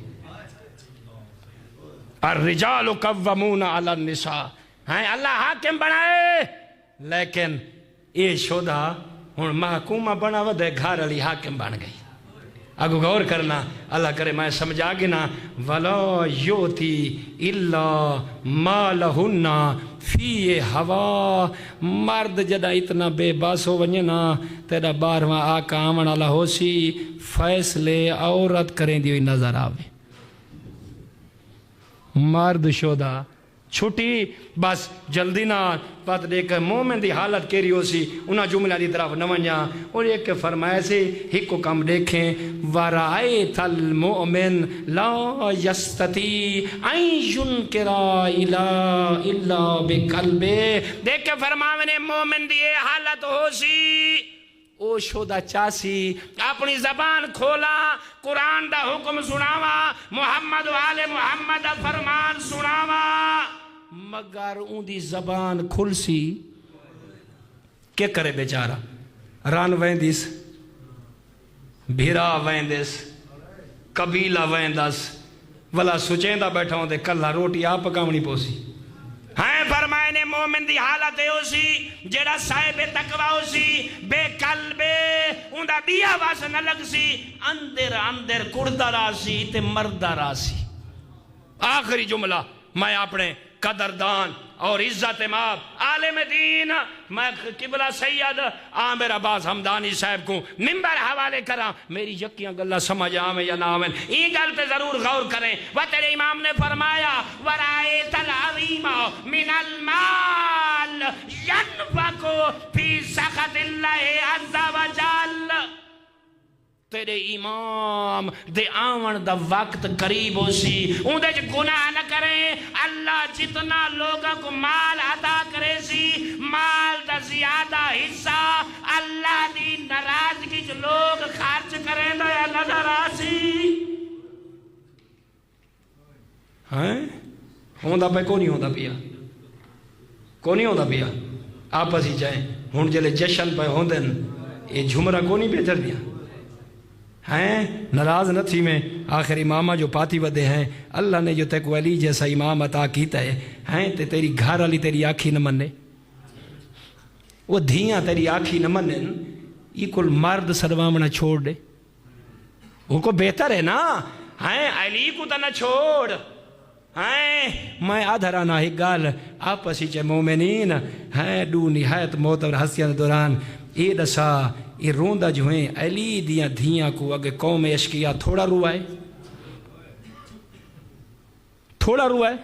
الرجال قوامون علی النساء، ہیں اللہ حاکم بنائے لیکن یہ شودہ ہن محکومہ بنا ودے گھر علی حاکم بن گئی، اگو غور کرنا اللہ کرے میں سمجھا گنا وَلَا يُوتِي إِلَّا مَا لَهُنَّ فی ہوا، مرد جدہ اتنا بے باس ہو ونجنا تیرا 12واں آقا آمن اللہ ہو سی فیصلے عورت کریں دیوئی نظر آوے، مرد شودہ چھٹی بس جلدی نہ پت دیکھ مومن دی حالت کیری ہو سی انہاں جملہ دی طرف نہ ونجا اور ایک فرمایا سی ایک کو کم دیکھیں وَرَأَيْتَ الْمُؤْمِنَ لَا يَسْتَطِيعُ أَن يُنْكِرَ إِلَّا بِقَلْبِهِ دیکھ کے فرماونے مومن دی حالت ہو سی او شودہ چاسی اپنی زبان کھولا قرآن دا حکم سناوا محمد و آل محمد فرمان سناوا مگر اون دی زبان کھل سی کیا کرے بیچارہ ران ویندیس بھیرا ویندیس قبیلہ ویندس ولا سچیندہ بیٹھا ہوں دے کلہ روٹی آپ پکاونی پوسی ہاں فرمائے نے مومن دی حالت ہو سی جیڑا صاحب تقوی ہو سی بے قلبے اندہ دیا واس نہ لگ سی اندر کردہ راسی تے مردہ راسی آخری جملہ میں اپنے قدردان اور عزت ماب عالم دین میں قبلہ سید عامر عباس حمدانی صاحب کو منبر حوالے کرا میری یقیاں گلہ سمجھ آمیں یا نہ آمیں یہ گل پہ ضرور غور کریں وہ تیرے امام نے فرمایا وَرَائِتَ الْعَظِيمَ مِنَ الْمَالِ يَنْفَقُ فِي سَخَطِ اللَّهِ عَزَّ وَجَلَّ تیرے امام دے آون دا وقت قریب ہو سی اندھے جو گناہ نہ کریں اللہ جتنا لوگوں کو مال عطا کرے سی مال دا زیادہ حصہ اللہ دی ناراضگی جو لوگ خرچ کریں دا یا نظر آسی ہاں ہوندہ پہ کونی ہوندہ پیا کونی ہوندہ پیا آپ اسی جائیں ہون جلے جشن پہ ہوندن یہ جھمرہ کونی پہ چل دیا ہیں ناراض نہ تھی میں آخر امامہ جو پاتی ودے ہیں اللہ نے جو تک ولی جیسا امام عطا کیتا ہے ہیں تے تیری گھر علی تیری آنکھی نہ منے وہ دھیاں تیری آنکھی نہ منن یہ کل مرد سدوامنا چھوڑ دے وہ کو بہتر ہے نا ہیں علی کو تا نہ چھوڑ ہیں میں آدھرانا ہی گال آپسی چے مومنین ہیں دو نہایت موت اور حسیان دوران اے دسا یہ روندہ جو ہیں علی دیاں دھیاں کو اگر قوم اشکیہ تھوڑا روائے تھوڑا روائے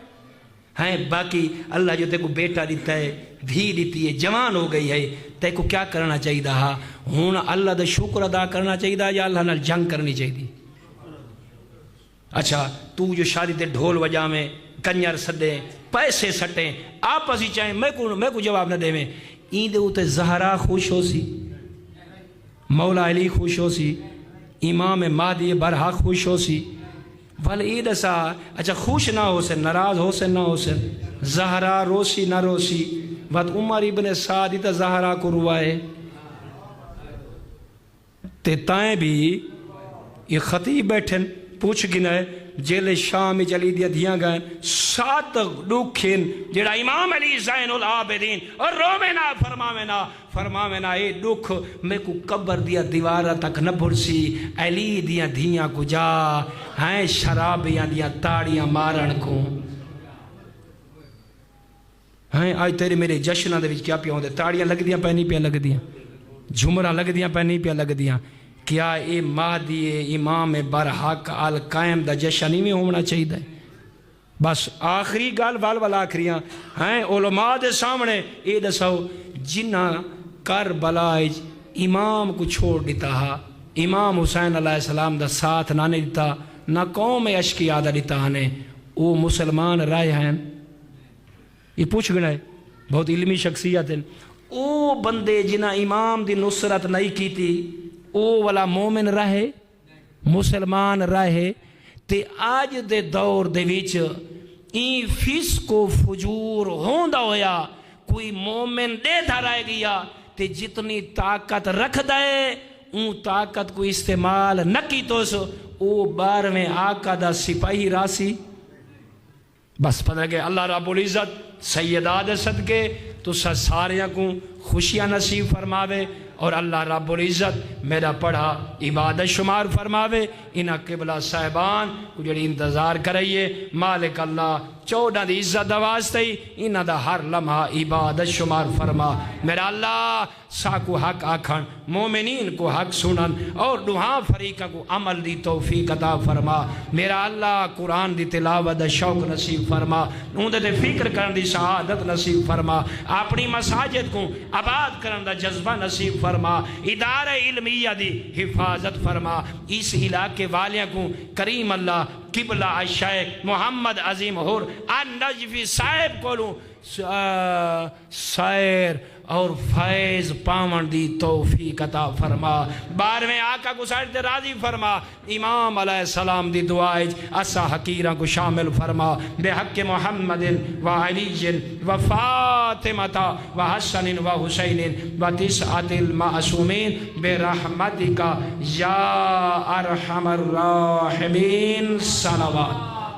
ہیں باقی اللہ جو تے کو بیٹا دیتا ہے دھی دیتی ہے جوان ہو گئی ہے تے کو کیا کرنا چاہیے دا ہون اللہ دا شکر ادا کرنا چاہیے دا یا اللہ نال جنگ کرنی چاہیے اچھا تو جو شادی تے ڈھول وجہ میں کنیر سدے پیسے سٹیں آپ اسی چاہیں میں کو جواب نہ دے میں این دے ہوتے زہرا خوش ہو سی مولا علی خوش ہو سی امام مہدی برحق خوش ہو سی بھل عید ایسا اچھا خوش نہ ہو سے ناراض ہو سے نہ ہو سے زہرا روسی نہ روسی بات عمر ابن سعدی تا زہرا کو روائے تے تائیں بھی یہ خطیب بیٹھن پوچھ گنا ہے جیل شام چلی دیا دیا گئے 7 دکھن جڑا امام علی زین العابدین اور رومینا فرماوینا اے دکھ میں کو قبر دیا دیوارہ تک نہ بھرسی علی دیا دیا کو جا ہیں شرابیاں دیا تاڑیاں مارن کو ہیں آج تیرے میرے جشنہ دے وچ کیا پیا ہوندے تاڑیاں لگ دیاں پہ نہیں پیا لگ دیاں جھمرہ لگ دیاں پہ نہیں پیا لگ دیاں کیا اے مہدی امام برحق القائم دا جشنی میں ہونا چاہیے دا بس آخری گال والا آخریاں ہیں علماء دے سامنے اے دساؤ جنہ کربلا امام کو چھوڑ دیتا ہا امام حسین علیہ السلام دا ساتھ نہ دیتا نہ قوم اشکی آدھا دیتا ہنے او مسلمان رائے ہیں یہ پوچھ گنا ہے بہت علمی شخصیت ہیں او بندے جنہ امام دی نصرت نہیں کی تھی او والا مومن رہے مسلمان رہے تے آج دے دور دے ویچ این فسق و فجور ہوندہ ہویا کوئی مومن دے تھا رہ گیا تے جتنی طاقت رکھ دے اون طاقت کو استعمال نہ کی تو سو او بار میں آقا دا سپاہی راسی بس پتہ کہ اللہ رب العزت سیدہ دے صدقے تو ساریاں کو خوشیاں نصیب فرماوے اور اللہ رب العزت میرا پڑھا عبادت شمار فرماوے انہاں قبلہ صاحبان کو جڑی انتظار کرائیے مالک اللہ 14 دی عزت دوازتے ہی انہاں دا ہر لمحہ عبادت شمار فرما میرا اللہ ساکو حق آکھن مومنین کو حق سنن اور دوہاں فریقہ کو عمل دی توفیق عطا فرما میرا اللہ قرآن دی تلاوت دا شوق نصیب فرما اندے دے فکر کرن دی سعادت نصیب فرما اپنی مساجد کو آباد کرن دا جذبہ نصیب فرما ادارہ علمیہ دی حفاظت فرما اس علاقے والیاں کو کریم اللہ قبلہ شیخ محمد عظیم حور النجفی صاحب کولوں سیر اور فیض پاون دی توفیق عطا فرما 12ویں آقا کو سائر راضی فرما امام علیہ السلام دی دعائیں اسا حقیرہ کو شامل فرما بے حق محمد و علی و فاطمہ و حسن و حسین و تسعۃ المعصومین بے رحمتک یا ارحم الراحمین صلوات